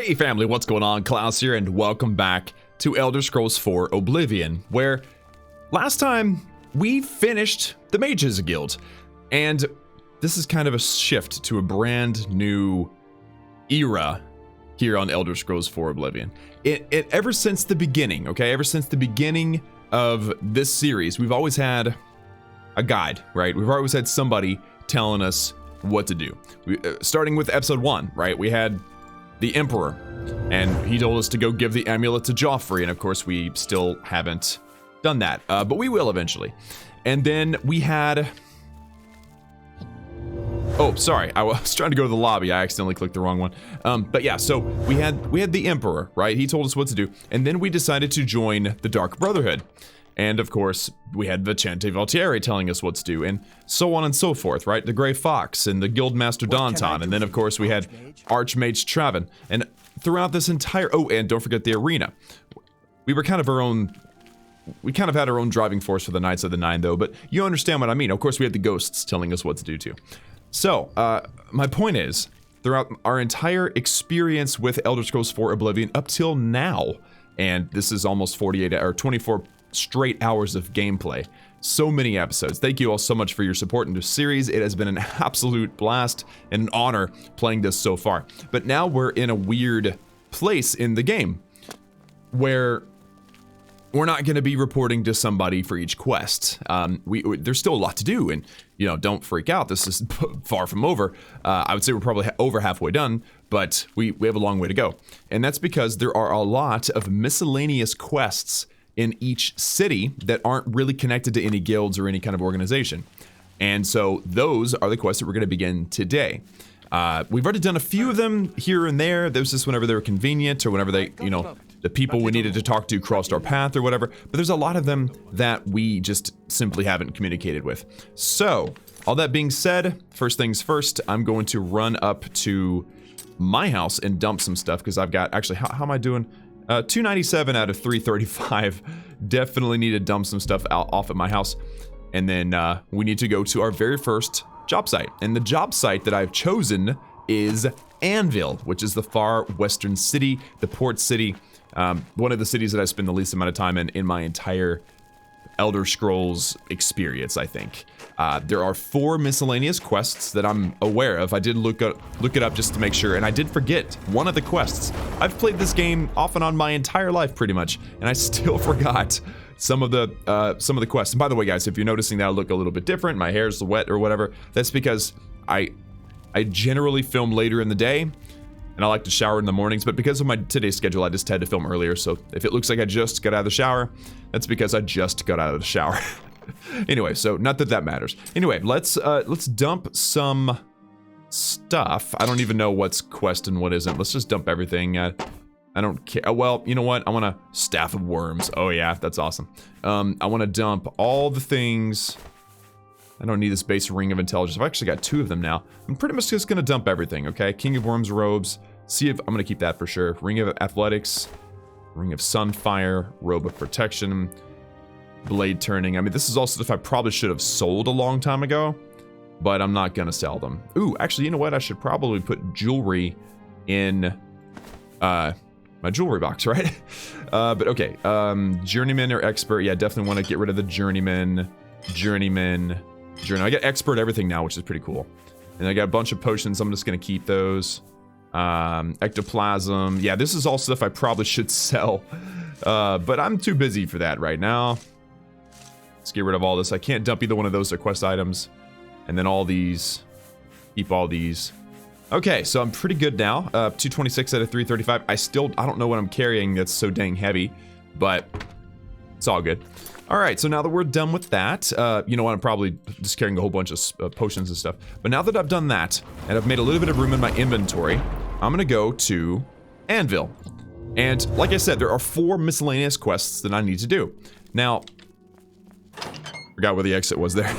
Hey family, what's going on? Klaus here, and welcome back to Elder Scrolls 4 Oblivion, where last time we finished the Mages Guild, and this is kind of a shift to a brand new era here on Elder Scrolls 4 Oblivion. Ever since the beginning, okay, ever since the beginning of this series, we've always had a guide, right? We've always had somebody telling us what to do. Starting with episode 1, right? We had the Emperor, and he told us to go give the amulet to Joffrey, and of course we still haven't done that, but we will eventually. And then we had... Oh, sorry, I was trying to go to the lobby. I accidentally clicked the wrong one. But yeah, so we had the Emperor, right? He told us what to do, and then we decided to join the Dark Brotherhood. And of course, we had the Chante Valtieri telling us what to do, and so on and so forth, right? The Grey Fox, and the Guildmaster Danton, and then of course we had Archmage Traven. And throughout this entire... Oh, and don't forget the arena. We were kind of our own... We kind of had our own driving force for the Knights of the Nine, though, but you understand what I mean. Of course, we had the ghosts telling us what to do, too. So, my point is, throughout our entire experience with Elder Scrolls 4 Oblivion up till now, and this is almost 48 or 24 straight hours of gameplay, so many episodes. Thank you all so much for your support in this series. It has been an absolute blast and an honor playing this so far. But now we're in a weird place in the game where we're not going to be reporting to somebody for each quest. There's still a lot to do, and you know, don't freak out. This is far from over. I would say we're probably over halfway done, but we have a long way to go. And that's because there are a lot of miscellaneous quests in each city that aren't really connected to any guilds or any kind of organization. And so those are the quests that we're going to begin today. We've already done a few of them here and there. There's just whenever they were convenient or whenever they, you know, the people we needed to talk to crossed our path or whatever. But there's a lot of them that we just simply haven't communicated with. So, all that being said, first things first, I'm going to run up to my house and dump some stuff because I've got, actually, how am I doing? 297 out of 335. Definitely need to dump some stuff off at my house. And then we need to go to our very first job site. And the job site that I've chosen is Anvil, which is the far western city, the port city. One of the cities that I spend the least amount of time in my entire Elder Scrolls experience, I think. There are 4 miscellaneous quests that I'm aware of. I did look it up just to make sure, and I did forget one of the quests. I've played this game off and on my entire life, pretty much, and I still forgot some of the quests. And by the way, guys, if you're noticing that I look a little bit different, my hair's wet or whatever, that's because I generally film later in the day, and I like to shower in the mornings, but because of my today's schedule, I just had to film earlier, so if it looks like I just got out of the shower, that's because I just got out of the shower. Anyway, so not that matters. Anyway, let's dump some stuff. I don't even know what's quest and what isn't. Let's just dump everything. I don't care. Well, you know what? I want a Staff of Worms. Oh yeah, that's awesome. I want to dump all the things. I don't need this base Ring of Intelligence. I've actually got 2 of them now. I'm pretty much just going to dump everything, okay? King of Worms robes. See if I'm going to keep that for sure. Ring of Athletics. Ring of Sunfire. Robe of Protection. Blade Turning. I mean, this is all stuff I probably should have sold a long time ago, but I'm not going to sell them. Ooh, actually, you know what? I should probably put jewelry in my jewelry box, right? But okay. Journeyman or Expert. Yeah, definitely want to get rid of the Journeyman. I got expert everything now, which is pretty cool. And I got a bunch of potions. I'm just going to keep those. Ectoplasm. Yeah, this is all stuff I probably should sell. But I'm too busy for that right now. Let's get rid of all this. I can't dump either one of those or quest items. And then all these. Keep all these. Okay, so I'm pretty good now. 226 out of 335. I don't know what I'm carrying that's so dang heavy. But it's all good. Alright, so now that we're done with that, you know what, I'm probably just carrying a whole bunch of potions and stuff. But now that I've done that, and I've made a little bit of room in my inventory, I'm gonna go to Anvil. And like I said, there are 4 miscellaneous quests that I need to do. Now, forgot where the exit was there.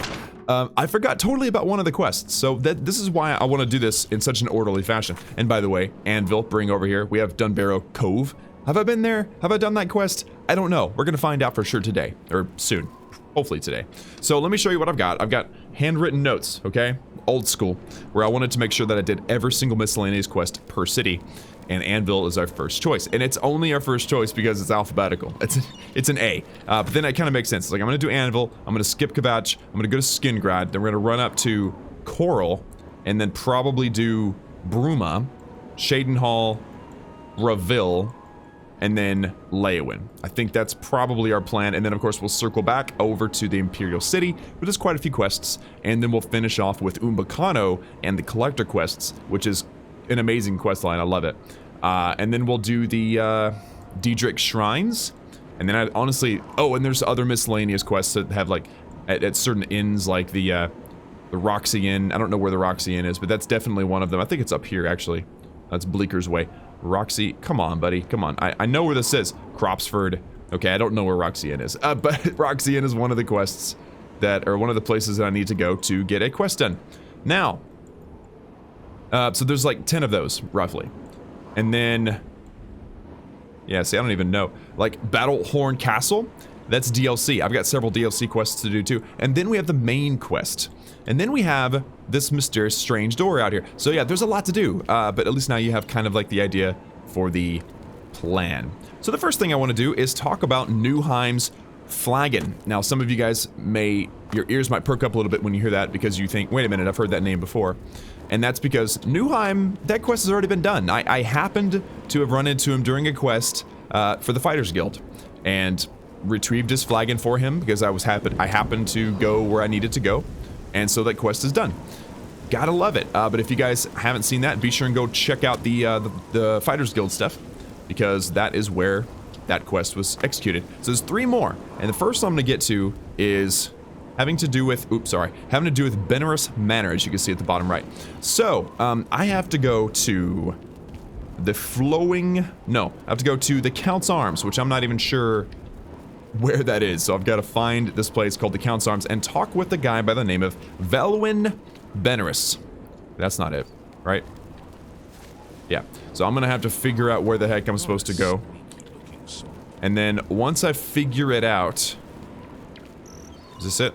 I forgot totally about one of the quests, so this is why I want to do this in such an orderly fashion. And by the way, Anvil, bring over here, we have Dunbarrow Cove. Have I been there? Have I done that quest? I don't know. We're going to find out for sure today. Or soon. Hopefully today. So let me show you what I've got. I've got handwritten notes, okay? Old school. Where I wanted to make sure that I did every single miscellaneous quest per city. and anvil is our first choice. And it's only our first choice because it's alphabetical. It's an A. But then it kind of makes sense. It's like, I'm going to do anvil, I'm going to skip Kvatch, I'm going to go to Skingrad, then we're going to run up to Coral, and then probably do Bruma, Shadenhall, Raville, and then Leowin. I think that's probably our plan, and then of course we'll circle back over to the Imperial City, but there's quite a few quests, and then we'll finish off with Umbacano and the Collector quests, which is an amazing quest line, I love it. And then we'll do the Daedric Shrines, and then I honestly, oh, and there's other miscellaneous quests that have like, at certain inns, like the Roxy Inn. I don't know where the Roxy Inn is, but that's definitely one of them. I think it's up here, actually. That's Bleeker's Way. Roxy, come on, buddy, come on. I know where this is. Cropsford. Okay, I don't know where Roxy Inn is. But Roxy Inn is one of the quests that, or one of the places that I need to go to get a quest done. Now, so there's like 10 of those, roughly. And then, yeah, see, I don't even know. Like, Battlehorn Castle, that's DLC. I've got several DLC quests to do too. And then we have the main quest. And then we have this mysterious strange door out here. So yeah, there's a lot to do, but at least now you have kind of like the idea for the plan. So the first thing I want to do is talk about Newheim's Flagon. Now, some of you guys may, your ears might perk up a little bit when you hear that because you think, wait a minute, I've heard that name before. And that's because Newheim, that quest has already been done. I happened to have run into him during a quest for the Fighters Guild and retrieved his flagon for him because I happened to go where I needed to go. And so that quest is done. Gotta love it. But if you guys haven't seen that, be sure and go check out the Fighters Guild stuff, because that is where that quest was executed. So there's 3 more, and the first I'm gonna get to is having to do with, having to do with Fenris Manor, as you can see at the bottom right. So, I have to go to the I have to go to the Count's Arms, which I'm not even sure where that is. So I've got to find this place called the Count's Arms and talk with the guy by the name of Velwyn Fenris. That's not it, right? Yeah. So I'm gonna have to figure out where the heck I'm supposed to go. And then once I figure it out, is this it?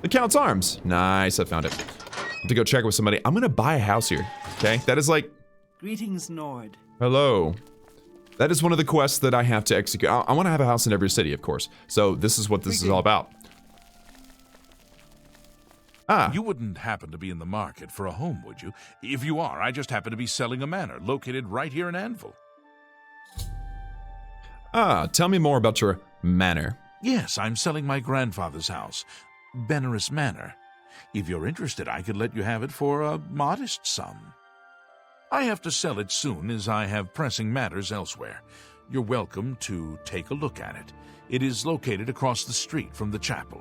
The Count's Arms. Nice, I found it. I have to go check with somebody. I'm gonna buy a house here. Okay, that is like. Greetings, Nord. Hello. That is one of the quests that I have to execute. I want to have a house in every city, of course. So this is what this is all about. You wouldn't happen to be in the market for a home, would you? If you are, I just happen to be selling a manor located right here in Anvil. Tell me more about your manor. Yes, I'm selling my grandfather's house, Fenris Manor. If you're interested, I could let you have it for a modest sum. I have to sell it soon, as I have pressing matters elsewhere. You're welcome to take a look at it. It is located across the street from the chapel.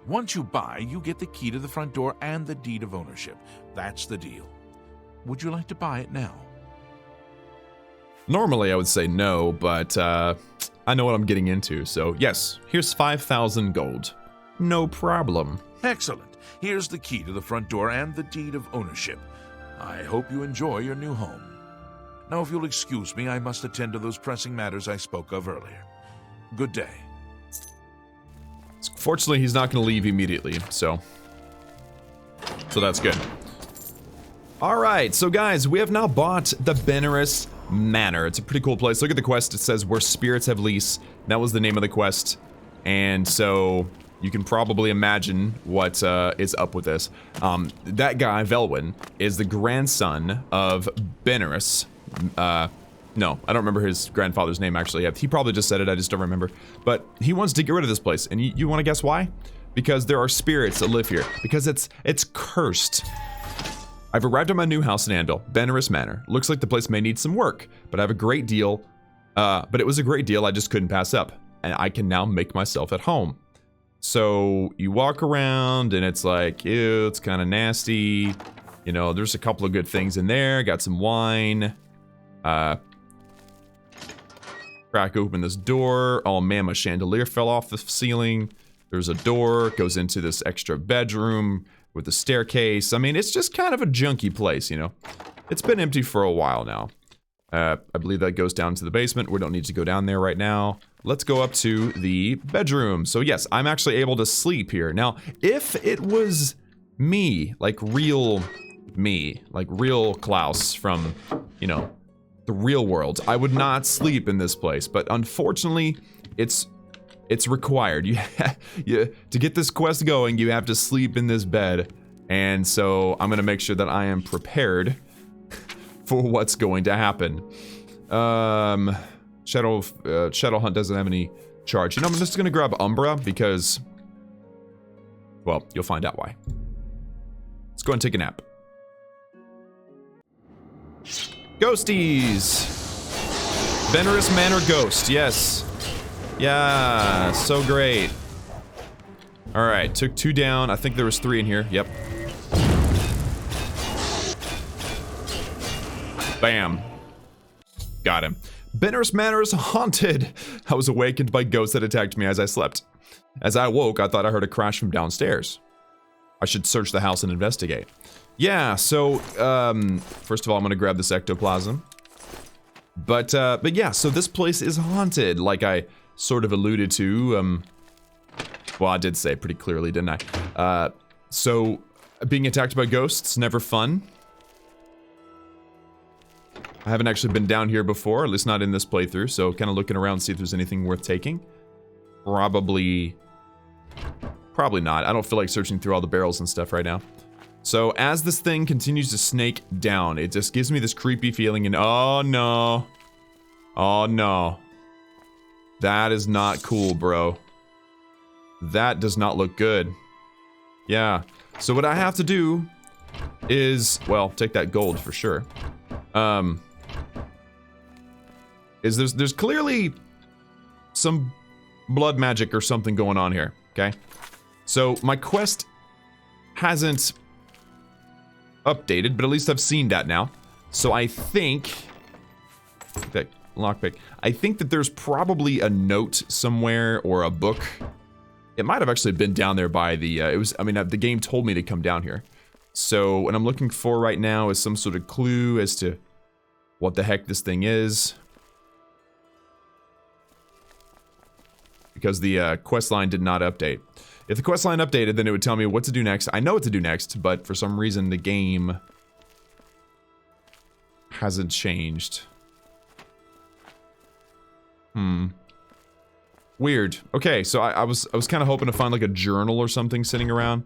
Once you buy, you get the key to the front door and the deed of ownership. That's the deal. Would you like to buy it now? Normally I would say no, but I know what I'm getting into, so yes, here's 5,000 gold. No problem. Excellent. Here's the key to the front door and the deed of ownership. I hope you enjoy your new home. Now, if you'll excuse me, I must attend to those pressing matters I spoke of earlier. Good day. Fortunately, he's not going to leave immediately, so that's good. All right, so guys, we have now bought the Fenris Manor. It's a pretty cool place. Look at the quest. It says where spirits have lease. That was the name of the quest, and so you can probably imagine what is up with this. That guy, Velwyn, is the grandson of Fenris. No, I don't remember his grandfather's name, actually. He probably just said it, I just don't remember. But he wants to get rid of this place, and you want to guess why? Because there are spirits that live here. Because it's cursed. I've arrived at my new house in Anvil, Fenris Manor. Looks like the place may need some work, but I have a great deal. But it was a great deal I just couldn't pass up. And I can now make myself at home. So you walk around and it's like, ew, it's kind of nasty. You know, there's a couple of good things in there. Got some wine. Crack open this door. Oh man, my chandelier fell off the ceiling. There's a door, goes into this extra bedroom with a staircase. I mean, it's just kind of a junky place, you know. It's been empty for a while now. I believe that goes down to the basement. We don't need to go down there right now. Let's go up to the bedroom. So yes, I'm actually able to sleep here. Now, if it was me, like real Klaus from, you know, the real world, I would not sleep in this place, but unfortunately, it's required. To get this quest going, you have to sleep in this bed, and so I'm gonna make sure that I am prepared for what's going to happen. Shadow Hunt doesn't have any charge. You know, I'm just gonna grab Umbra because, well, you'll find out why. Let's go and take a nap. Ghosties! Fenris Manor Ghost, yes. Yeah, so great. Alright, took 2 down. I think there was 3 in here. Yep. Bam. Got him. Fenris Manor is haunted. I was awakened by ghosts that attacked me as I slept. As I awoke, I thought I heard a crash from downstairs. I should search the house and investigate. Yeah, so, first of all, I'm gonna grab this ectoplasm. But yeah, so this place is haunted, like I sort of alluded to, well, I did say pretty clearly, didn't I? So, being attacked by ghosts, never fun. I haven't actually been down here before, at least not in this playthrough, so kind of looking around to see if there's anything worth taking. Probably not. I don't feel like searching through all the barrels and stuff right now. So, as this thing continues to snake down, it just gives me this creepy feeling, and oh no. Oh no. That is not cool, bro. That does not look good. Yeah. So what I have to do is, well, take that gold for sure. Is there's clearly some blood magic or something going on here, okay? So my quest hasn't updated, but at least I've seen that now. So I think that lockpick. I think that there's probably a note somewhere or a book. It might have actually been down there by the the game told me to come down here. So what I'm looking for right now is some sort of clue as to what the heck this thing is. Because the quest line did not update. If the quest line updated, then it would tell me what to do next. I know what to do next, but for some reason the game hasn't changed. Weird. Okay, so I was kind of hoping to find like a journal or something sitting around.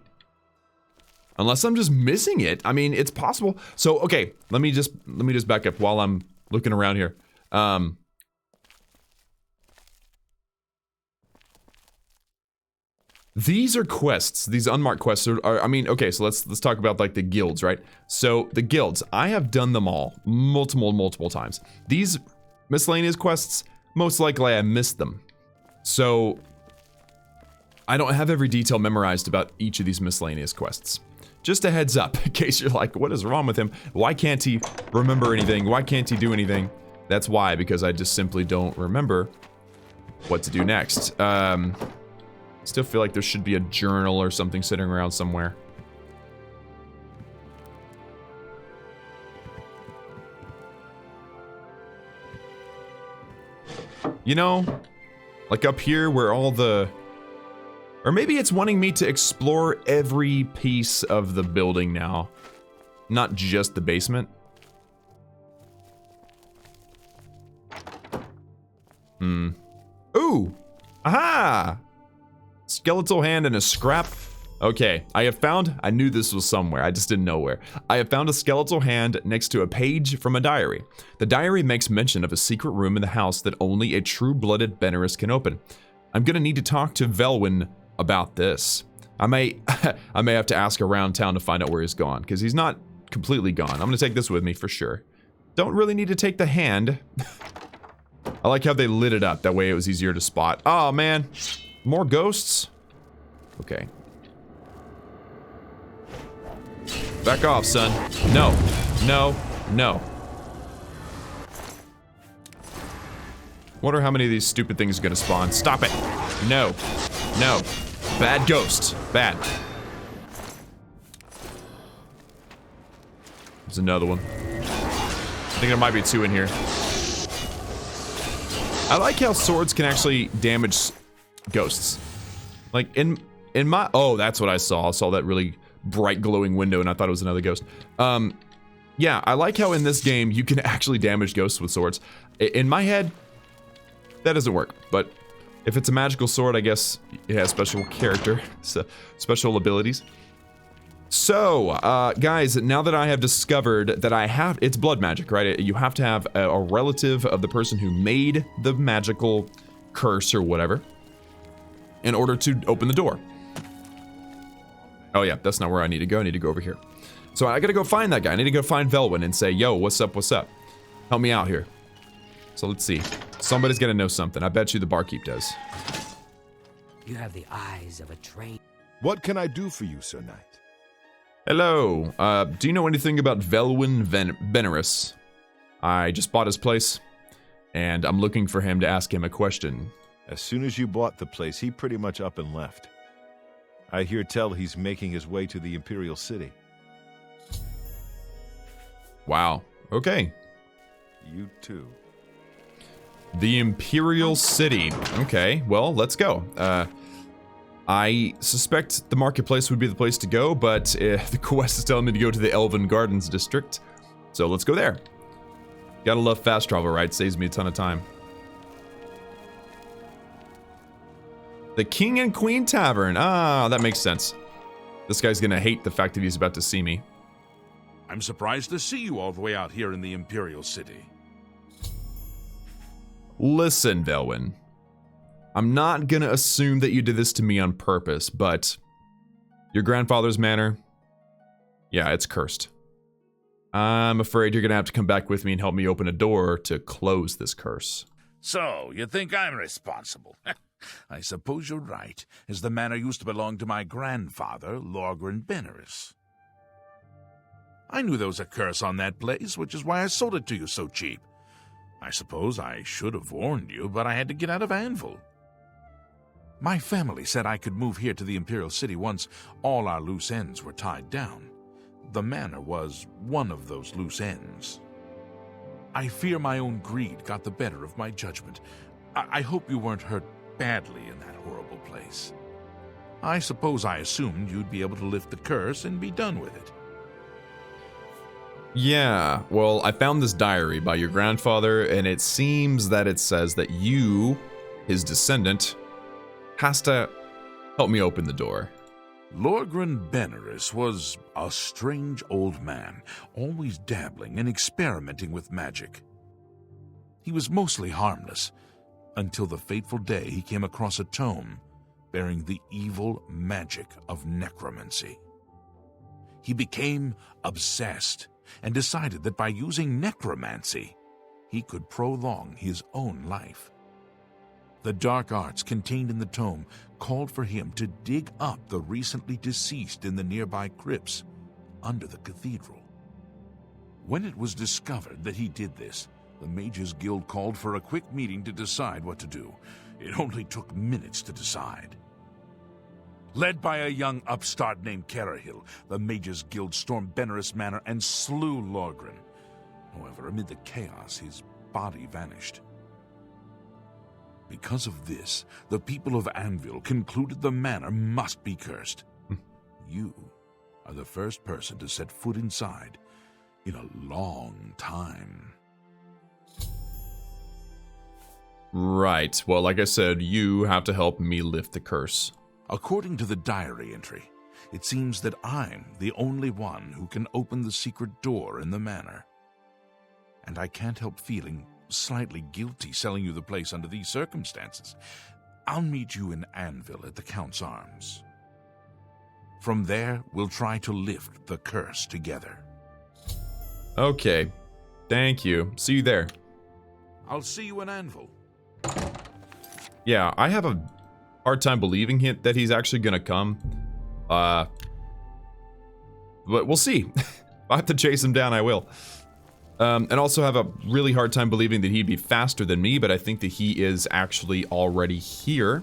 Unless I'm just missing it. I mean, it's possible. So, okay, let me just back up while I'm looking around here. These are quests. These unmarked quests are I mean, okay, so let's talk about like the guilds, right? So, the guilds, I have done them all multiple times. These miscellaneous quests, most likely I missed them. So, I don't have every detail memorized about each of these miscellaneous quests. Just a heads up, in case you're like, what is wrong with him? Why can't he remember anything? Why can't he do anything? That's why, because I just simply don't remember what to do next. Still feel like there should be a journal or something sitting around somewhere. You know, like up here where all the... Or maybe it's wanting me to explore every piece of the building now. Not just the basement. Ooh! Aha! Skeletal Hand and a scrap. Okay, I knew this was somewhere, I just didn't know where. I have found a skeletal hand next to a page from a diary. The diary makes mention of a secret room in the house that only a true-blooded Fenris can open. I'm gonna need to talk to Velwyn about this. I may have to ask around town to find out where he's gone, because he's not completely gone. I'm gonna take this with me for sure. Don't really need to take the hand. I like how they lit it up, that way it was easier to spot. Oh man, more ghosts? Okay. Back off, son. No, no, no. Wonder how many of these stupid things are gonna spawn. Stop it. No, no. Bad ghost. Bad. There's another one. I think there might be 2 in here. I like how swords can actually damage ghosts. Like in my... Oh, that's what I saw. I saw that really bright glowing window and I thought it was another ghost. Yeah, I like how in this game you can actually damage ghosts with swords. In my head, that doesn't work, but if it's a magical sword, I guess it has special character, so special abilities. So, guys, now that I have discovered that it's blood magic, right? You have to have a relative of the person who made the magical curse or whatever in order to open the door. Oh yeah, that's not where I need to go. I need to go over here. So I gotta go find that guy. I need to go find Velwyn and say, yo, what's up, what's up? Help me out here. So let's see. Somebody's gonna know something. I bet you the barkeep does. You have the eyes of a trained... What can I do for you, Sir Knight? Hello. Do you know anything about Velwyn Fenris? I just bought his place, and I'm looking for him to ask him a question. As soon as you bought the place, he pretty much up and left. I hear tell he's making his way to the Imperial City. Wow. Okay. You too. The Imperial City. Okay, well, let's go. I suspect the marketplace would be the place to go, but the quest is telling me to go to the Elven Gardens district. So let's go there. Gotta love fast travel, right? Saves me a ton of time. The King and Queen Tavern. Ah, that makes sense. This guy's gonna hate the fact that he's about to see me. I'm surprised to see you all the way out here in the Imperial City. Listen, Velwyn. I'm not gonna assume that you did this to me on purpose, but your grandfather's manor, yeah, it's cursed. I'm afraid you're gonna have to come back with me and help me open a door to close this curse. So, you think I'm responsible? I suppose you're right, as the manor used to belong to my grandfather, Lorgren Fenris. I knew there was a curse on that place, which is why I sold it to you so cheap. I suppose I should have warned you, but I had to get out of Anvil. My family said I could move here to the Imperial City once all our loose ends were tied down. The manor was one of those loose ends. I fear my own greed got the better of my judgment. I hope you weren't hurt badly in that horrible place. I suppose I assumed you'd be able to lift the curse and be done with it. Yeah, well, I found this diary by your grandfather, and it seems that it says that you, his descendant, has to help me open the door. Lorgren Fenris was a strange old man, always dabbling and experimenting with magic. He was mostly harmless, until the fateful day he came across a tome bearing the evil magic of necromancy. He became obsessed and decided that by using necromancy, he could prolong his own life. The dark arts contained in the tome called for him to dig up the recently deceased in the nearby crypts under the cathedral. When it was discovered that he did this, the Mages Guild called for a quick meeting to decide what to do. It only took minutes to decide. Led by a young upstart named Carahil, the Mages Guild stormed Fenris Manor and slew Lorgren. However, amid the chaos, his body vanished. Because of this, the people of Anvil concluded the manor must be cursed. You are the first person to set foot inside in a long time. Right, well, like I said, you have to help me lift the curse. According to the diary entry, it seems that I'm the only one who can open the secret door in the manor. And I can't help feeling slightly guilty selling you the place under these circumstances. I'll meet you in Anvil at the Count's Arms. From there, we'll try to lift the curse together. Okay, thank you. See you there. I'll see you in Anvil. Yeah, I have a hard time believing that he's actually gonna come. But we'll see. If I have to chase him down, I will. And also have a really hard time believing that he'd be faster than me, but I think that he is actually already here.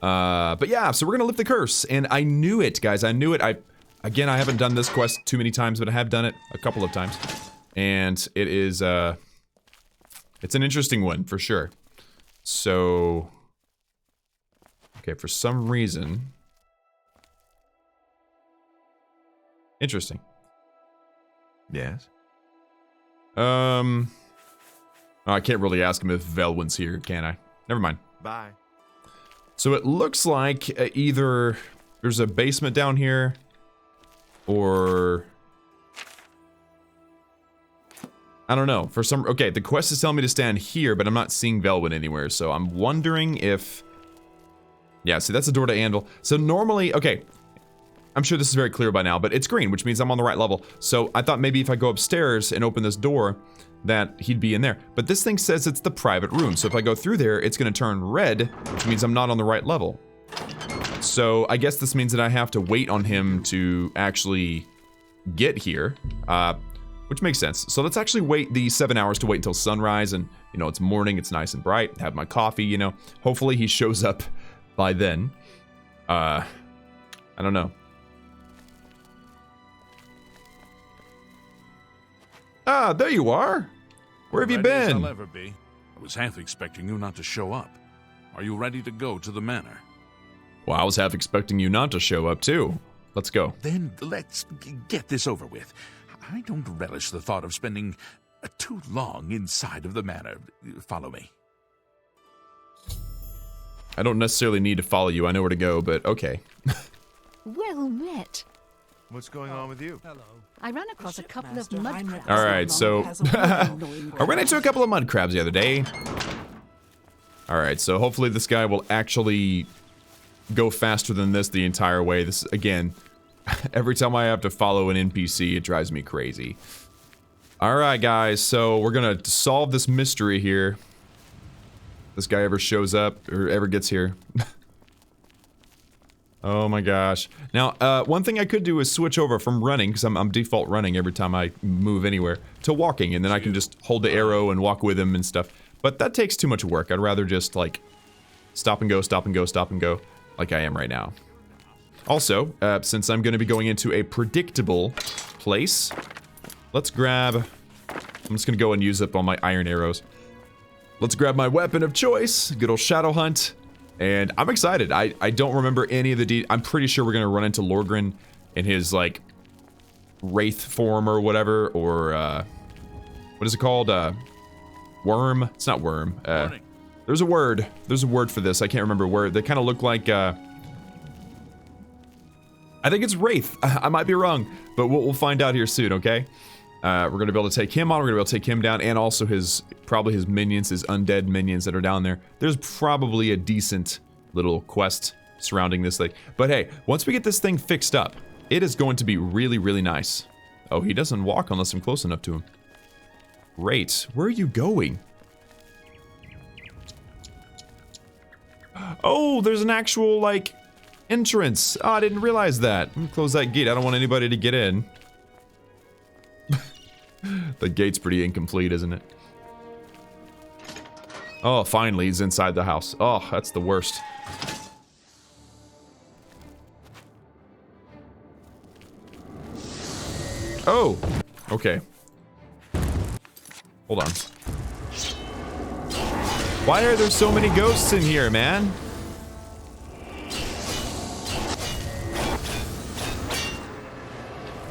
But yeah, so we're gonna lift the curse, and I knew it, guys. I knew it. Again, I haven't done this quest too many times, but I have done it a couple of times, and it is it's an interesting one for sure. So, okay, for some reason, interesting. Yes? Oh, I can't really ask him if Velwyn's here, can I? Never mind. Bye. So it looks like either there's a basement down here, or I don't know. For some, okay, the quest is telling me to stand here, but I'm not seeing Velwyn anywhere. So I'm wondering if, yeah, see, that's the door to Andal. So normally, okay, I'm sure this is very clear by now, but it's green, which means I'm on the right level. So I thought maybe if I go upstairs and open this door, that he'd be in there. But this thing says it's the private room. So if I go through there, it's going to turn red, which means I'm not on the right level. So I guess this means that I have to wait on him to actually get here, which makes sense. So let's actually wait the 7 hours to wait until sunrise, and, you know, it's morning, it's nice and bright, have my coffee, you know. Hopefully he shows up by then. I don't know. Ah, there you are. Where have you Ready as been? I'll ever be. I was half expecting you not to show up. Are you ready to go to the manor? Well, I was half expecting you not to show up too. Let's go. Then let's get this over with. I don't relish the thought of spending too long inside of the manor. Follow me. I don't necessarily need to follow you. I know where to go, but okay. Well met. What's going on with you? I ran across a couple of mud crabs. All right, so I ran into a couple of mud crabs the other day. All right, so hopefully this guy will actually go faster than this the entire way. This, again, every time I have to follow an NPC, it drives me crazy. All right, guys, so we're gonna solve this mystery here. This guy ever shows up or ever gets here. Oh my gosh. Now, one thing I could do is switch over from running, because I'm default running every time I move anywhere, to walking, and then I can just hold the arrow and walk with him and stuff. But that takes too much work. I'd rather just, like, stop and go, stop and go, stop and go, like I am right now. Also, since I'm going to be going into a predictable place, let's grab... I'm just going to go and use up all my iron arrows. Let's grab my weapon of choice, good old Shadow Hunt. And I'm excited. I don't remember any of the I'm pretty sure we're going to run into Lorgren in his, like, wraith form or whatever, or, what is it called? Worm? It's not worm. There's a word. There's a word for this. I can't remember where. They kind of look like, I think it's wraith. I might be wrong, but we'll find out here soon, okay? We're going to be able to take him on, we're going to be able to take him down, and also probably his minions, his undead minions that are down there. There's probably a decent little quest surrounding this thing. But hey, once we get this thing fixed up, it is going to be really, really nice. Oh, he doesn't walk unless I'm close enough to him. Great. Where are you going? Oh, there's an actual, like, entrance. Oh, I didn't realize that. Let me close that gate. I don't want anybody to get in. The gate's pretty incomplete, isn't it? Oh, finally, he's inside the house. Oh, that's the worst. Oh, okay. Hold on. Why are there so many ghosts in here, man?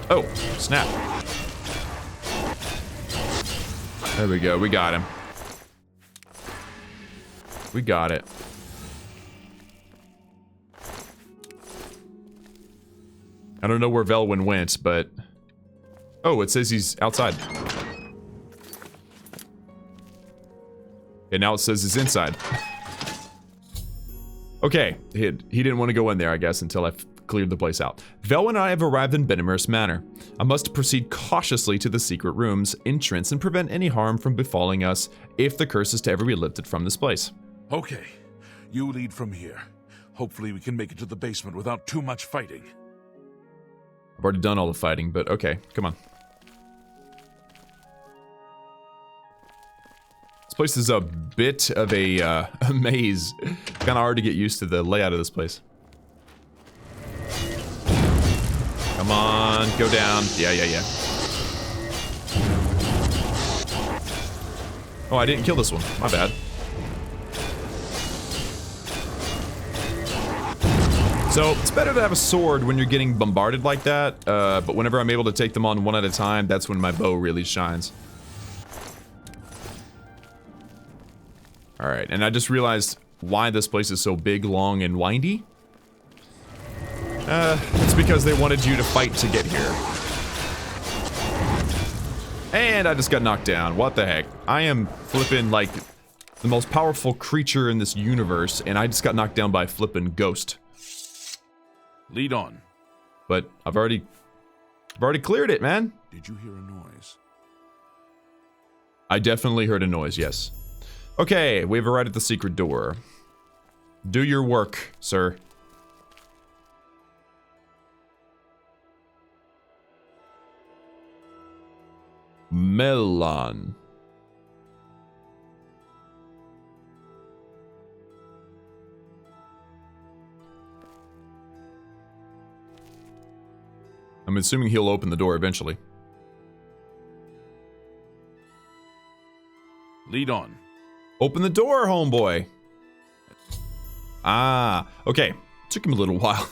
Oh, snap. There we go, we got him. We got it. I don't know where Velwyn went, but... Oh, it says he's outside. And now it says he's inside. Okay, he didn't want to go in there, I guess, until I cleared the place out. Velwyn and I have arrived in Benimur's Manor. I must proceed cautiously to the secret room's entrance and prevent any harm from befalling us if the curse is to ever be lifted from this place. Okay, you lead from here. Hopefully we can make it to the basement without too much fighting. I've already done all the fighting, but okay, come on. This place is a bit of a maze. Kind of hard to get used to the layout of this place. Come on, go down. Yeah. Oh, I didn't kill this one. My bad. So, it's better to have a sword when you're getting bombarded like that, but whenever I'm able to take them on one at a time, that's when my bow really shines. Alright, and I just realized why this place is so big, long, and windy. It's because they wanted you to fight to get here. And I just got knocked down. What the heck? I am flipping like the most powerful creature in this universe, and I just got knocked down by a flipping ghost. Lead on. But I've already cleared it, man. Did you hear a noise? I definitely heard a noise, yes. Okay, we've arrived at the secret door. Do your work, sir. Melon. I'm assuming he'll open the door eventually. Lead on. Open the door, homeboy. Ah, okay. Took him a little while.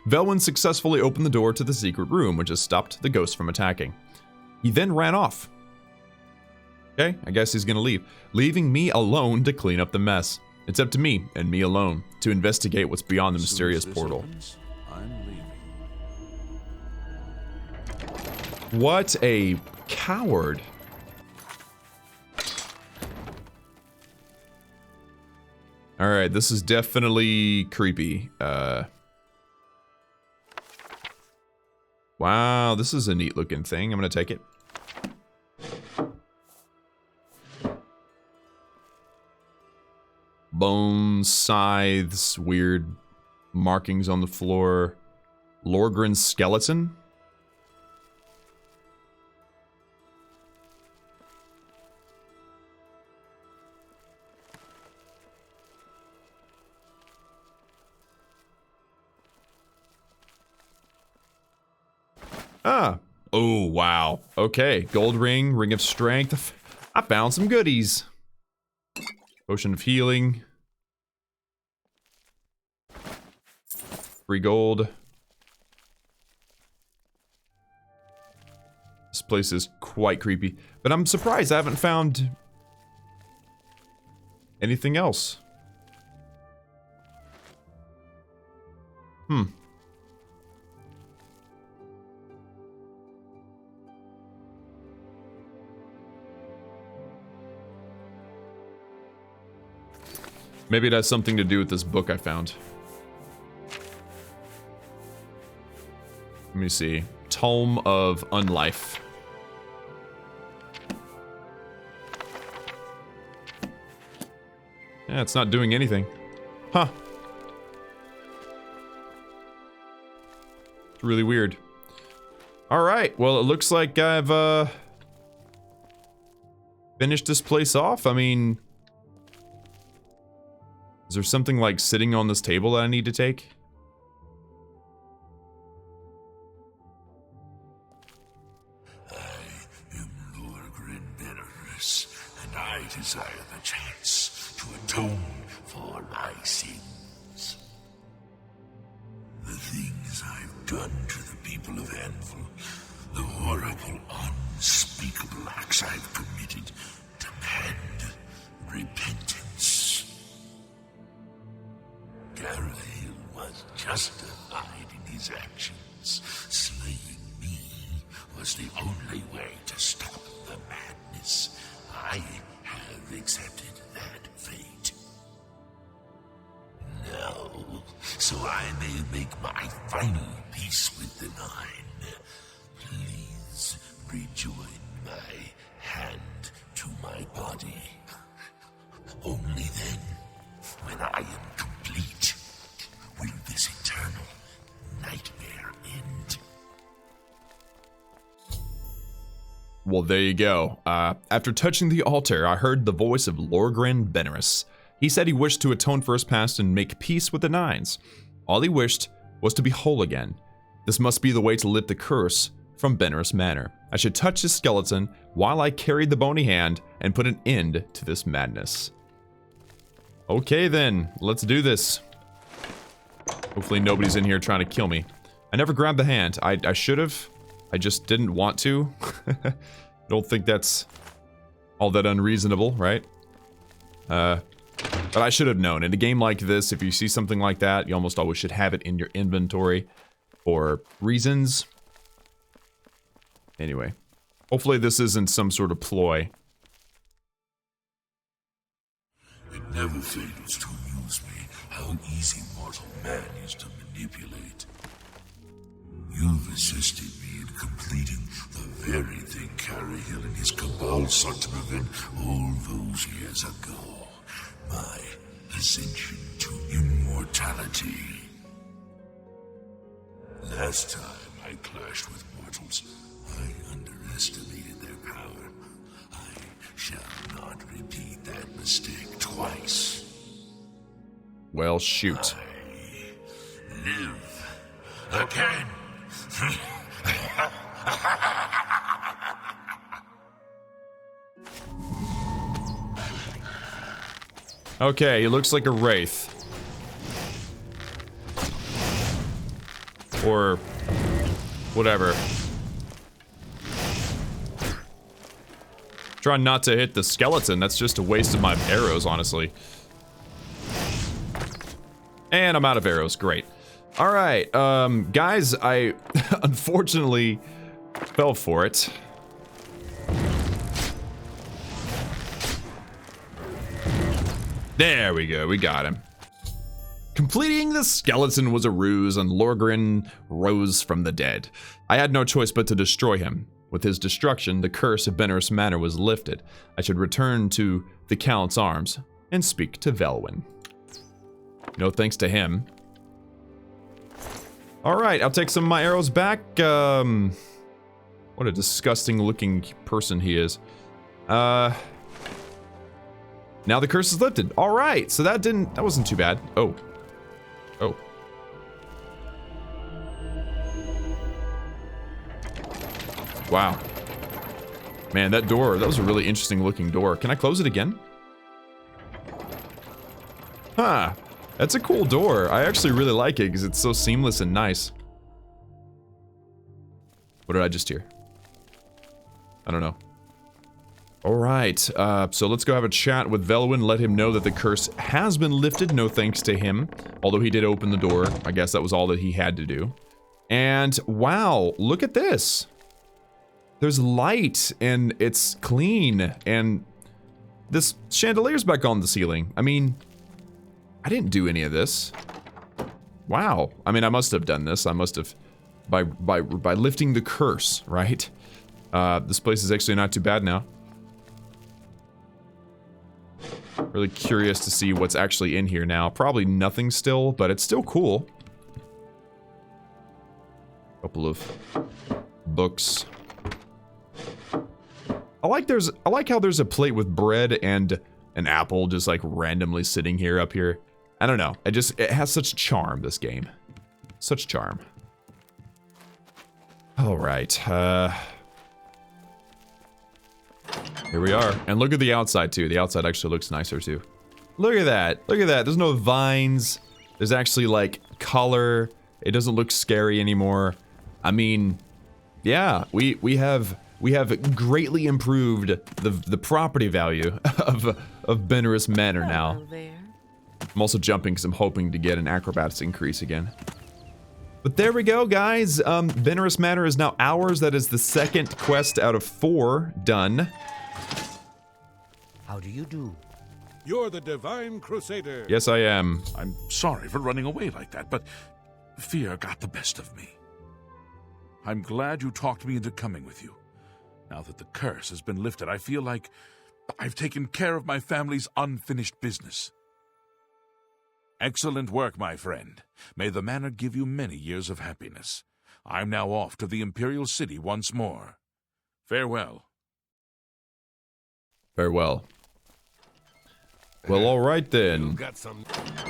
Velwyn successfully opened the door to the secret room, which has stopped the ghost from attacking. He then ran off. Okay, I guess he's gonna leave, leaving me alone to clean up the mess. It's up to me, and me alone, to investigate what's beyond the mysterious portal. Opens, I'm leaving. What a coward. Alright, this is definitely creepy. Wow, this is a neat looking thing. I'm gonna take it. Bones, scythes, weird markings on the floor. Lorgren's skeleton? Ah. Oh, wow. Okay. Gold ring, ring of strength. I found some goodies. Potion of healing. 3 gold. This place is quite creepy. But I'm surprised I haven't found anything else. Maybe it has something to do with this book I found. Let me see. Tome of Unlife. Yeah, it's not doing anything. Huh. It's really weird. Alright, well, it looks like I've, finished this place off. I mean... Is there something like sitting on this table that I need to take? I am Lord Fenris, and I desire the chance to atone for my sins. The things I've done to the people of Anvil, the horrible, unspeakable acts I've committed, demand repentance. Gareth was justified in his actions. Slaying me was the only way to stop the madness. I have accepted that fate. Now, so I may make my final peace with the Nine, please rejoin my hand to my body. Only then, when I am complete, will this eternal nightmare end. Well, there you go. After touching the altar, I heard the voice of Lorgren Fenris. He said he wished to atone for his past and make peace with the Nines. All he wished was to be whole again. This must be the way to lift the curse from Fenris Manor. I should touch his skeleton while I carried the bony hand and put an end to this madness. Okay then, let's do this. Hopefully nobody's in here trying to kill me. I never grabbed the hand. I should have. I just didn't want to. Don't think that's all that unreasonable, right? But I should have known. In a game like this, if you see something like that, you almost always should have it in your inventory for reasons. Anyway. Hopefully this isn't some sort of ploy. It never fails to amuse me how easy mortal man is to manipulate. You've assisted me in completing the very thing Carahill and his cabal sought to prevent all those years ago. My ascension to immortality. Last time I clashed with mortals, I underestimated their power. I shall not repeat that mistake twice. Well, shoot. I live again. Okay, he looks like a wraith. Or whatever. Try not to hit the skeleton. That's just a waste of my arrows, honestly. And I'm out of arrows. Great. Alright, guys, I unfortunately fell for it. There we go, we got him. Completing the skeleton was a ruse, and Lorgren rose from the dead. I had no choice but to destroy him. With his destruction, the curse of Fenris Manor was lifted. I should return to the Count's arms and speak to Velwyn. No thanks to him. Alright, I'll take some of my arrows back. What a disgusting looking person he is. Now the curse is lifted. Alright, so that wasn't too bad. Oh. Oh. Wow. Man, that door, that was a really interesting looking door. Can I close it again? Huh. That's a cool door. I actually really like it because it's so seamless and nice. What did I just hear? I don't know. Alright, so let's go have a chat with Velwyn, let him know that the curse has been lifted, no thanks to him. Although he did open the door, I guess that was all that he had to do. And, wow, look at this! There's light, and it's clean, and this chandelier's back on the ceiling. I mean, I didn't do any of this. Wow. I mean, I must have done this. I must have, by lifting the curse, right? This place is actually not too bad now. Really curious to see what's actually in here now. Probably nothing still, but it's still cool. Couple of books. I like how there's a plate with bread and an apple just like randomly sitting here up here. I don't know. It has such charm, this game. Such charm. Alright, here we are. And look at the outside, too. The outside actually looks nicer, too. Look at that. Look at that. There's no vines. There's actually, like, color. It doesn't look scary anymore. I mean, yeah, we have greatly improved the property value of Fenris Manor now. I'm also jumping because I'm hoping to get an acrobatics increase again. But there we go, guys. Fenris Manor is now ours. That is the second quest out of 4 done. How do you do? You're the Divine Crusader. Yes, I am. I'm sorry for running away like that, but fear got the best of me. I'm glad you talked me into coming with you. Now that the curse has been lifted, I feel like I've taken care of my family's unfinished business. Excellent work, my friend. May the manor give you many years of happiness. I'm now off to the Imperial City once more. Farewell. Farewell. Well, alright then.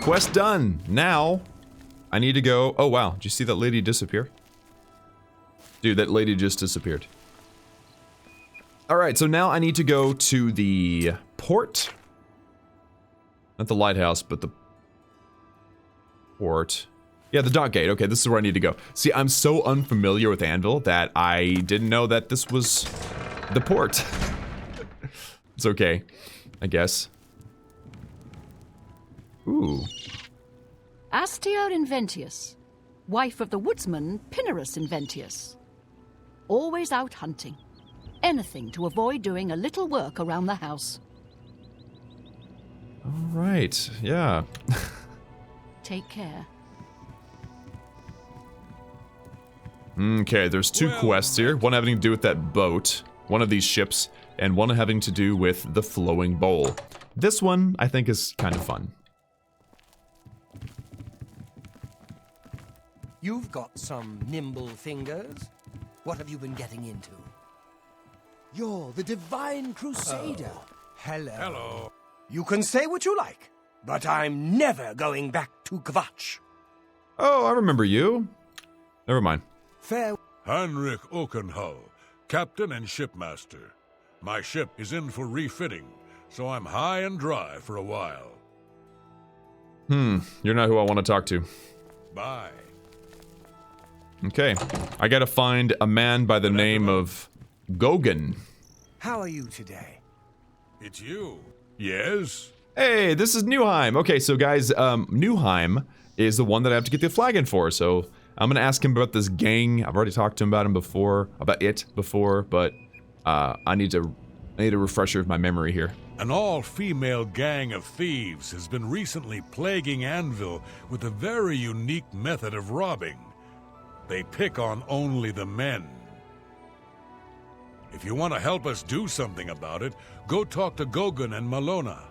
Quest done. Now, I need to go... Oh, wow. Did you see that lady disappear? Dude, that lady just disappeared. Alright, so now I need to go to the port. Not the lighthouse, but the port. Yeah, the dock gate. Okay, this is where I need to go. See, I'm so unfamiliar with Anvil that I didn't know that this was the port. It's okay, I guess. Ooh. Astia Inventius, wife of the woodsman Fenris Inventius. Always out hunting. Anything to avoid doing a little work around the house. All right. Yeah. Take care. Okay, there's two quests here. One having to do with that boat, one of these ships, and one having to do with the flowing bowl. This one, I think, is kind of fun. You've got some nimble fingers. What have you been getting into? You're the Divine Crusader. Hello. Hello. You can say what you like, but I'm never going back to Kvatch. Oh, I remember you. Never mind. Fair. Heinrich Oakenhall, captain and shipmaster. My ship is in for refitting, so I'm high and dry for a while. You're not who I want to talk to. Bye. Okay. I gotta find a man by the name of Gogan. How are you today? It's you. Yes? Hey, this is Newheim. Okay, so guys, Newheim is the one that I have to get the flagon for, so I'm gonna ask him about this gang. I've already talked to him about it before, but I need a refresher of my memory here. An all-female gang of thieves has been recently plaguing Anvil with a very unique method of robbing. They pick on only the men. If you want to help us do something about it, go talk to Gogan and Malona.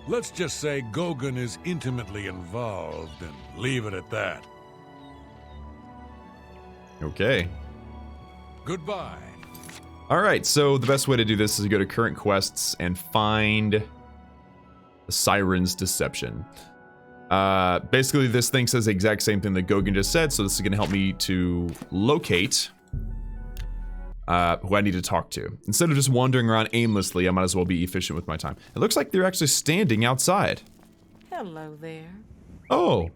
Let's just say Gogan is intimately involved and leave it at that. Okay. Goodbye. Alright, so the best way to do this is to go to current quests and find the Sirens' Deception. Basically, this thing says the exact same thing that Gogan just said, so this is going to help me to locate who I need to talk to. Instead of just wandering around aimlessly, I might as well be efficient with my time. It looks like they're actually standing outside. Hello there. Oh,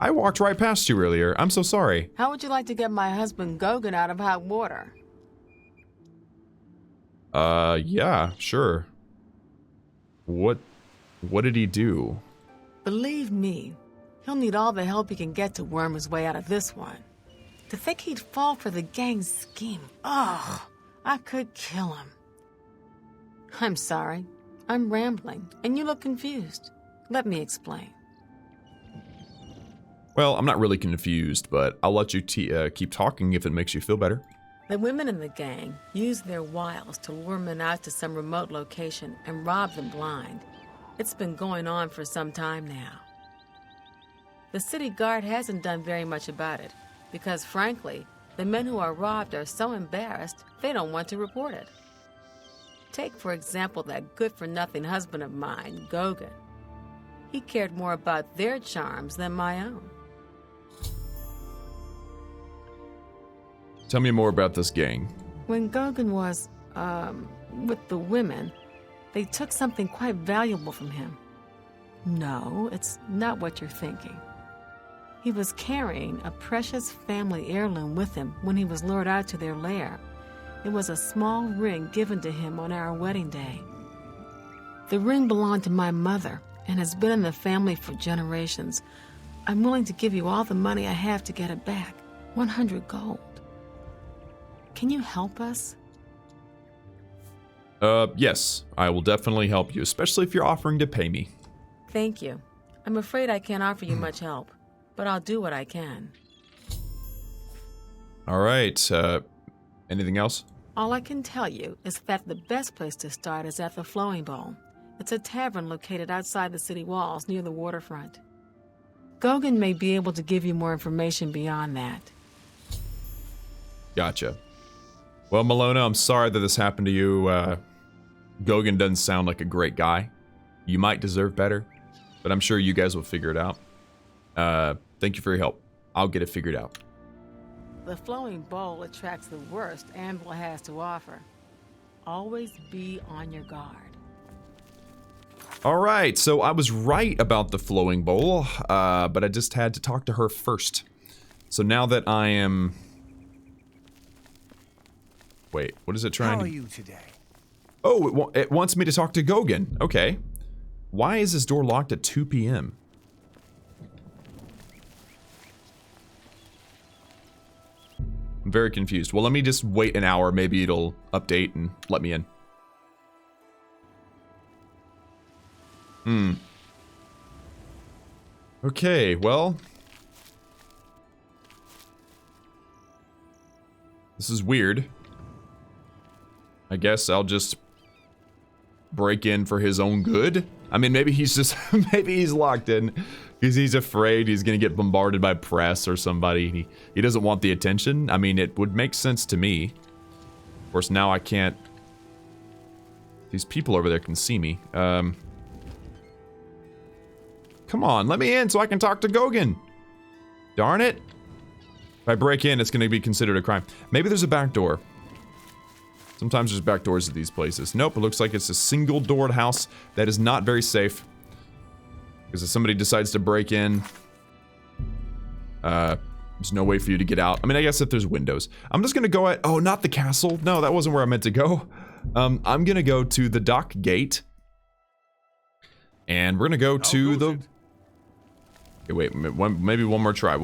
I walked right past you earlier. I'm so sorry. How would you like to get my husband Gogan out of hot water? Yeah, sure. What did he do? Believe me, he'll need all the help he can get to worm his way out of this one. To think he'd fall for the gang's scheme. Ugh, I could kill him. I'm sorry. I'm rambling, and you look confused. Let me explain. Well, I'm not really confused, but I'll let you keep talking if it makes you feel better. The women in the gang use their wiles to lure men out to some remote location and rob them blind. It's been going on for some time now. The city guard hasn't done very much about it because, frankly, the men who are robbed are so embarrassed they don't want to report it. Take, for example, that good-for-nothing husband of mine, Gogan. He cared more about their charms than my own. Tell me more about this gang. When Gogan was, with the women, they took something quite valuable from him. No, it's not what you're thinking. He was carrying a precious family heirloom with him when he was lured out to their lair. It was a small ring given to him on our wedding day. The ring belonged to my mother and has been in the family for generations. I'm willing to give you all the money I have to get it back. 100 gold. Can you help us? Yes, I will definitely help you, especially if you're offering to pay me. Thank you. I'm afraid I can't offer you much help, but I'll do what I can. All right, anything else? All I can tell you is that the best place to start is at the Flowing Bowl. It's a tavern located outside the city walls near the waterfront. Gogan may be able to give you more information beyond that. Gotcha. Well, Malona, I'm sorry that this happened to you. Gogan doesn't sound like a great guy. You might deserve better, but I'm sure you guys will figure it out. Thank you for your help. I'll get it figured out. The Flowing Bowl attracts the worst Anvil has to offer. Always be on your guard. All right, so I was right about the Flowing Bowl, but I just had to talk to her first. So now that I am... Wait, what is it trying to... How are you today? Oh, it wants me to talk to Gogan. Okay. Why is this door locked at 2 p.m.? I'm very confused. Well, let me just wait an hour. Maybe it'll update and let me in. Okay, well. This is weird. I guess I'll just break in for his own good. I mean, maybe he's just, maybe he's locked in because he's afraid he's gonna get bombarded by press or somebody. He doesn't want the attention. I mean, it would make sense to me. Of course, now I can't. These people over there can see me. Come on, let me in so I can talk to Gogan. Darn it. If I break in, it's gonna be considered a crime. Maybe there's a back door. Sometimes there's back doors at these places. Nope, it looks like it's a single-doored house that is not very safe. Because if somebody decides to break in, there's no way for you to get out. I mean, I guess if there's windows. I'm just gonna go at, oh, not the castle. No, that wasn't where I meant to go. I'm gonna go to the dock gate. And we're gonna go to the... Okay, wait, maybe one more try,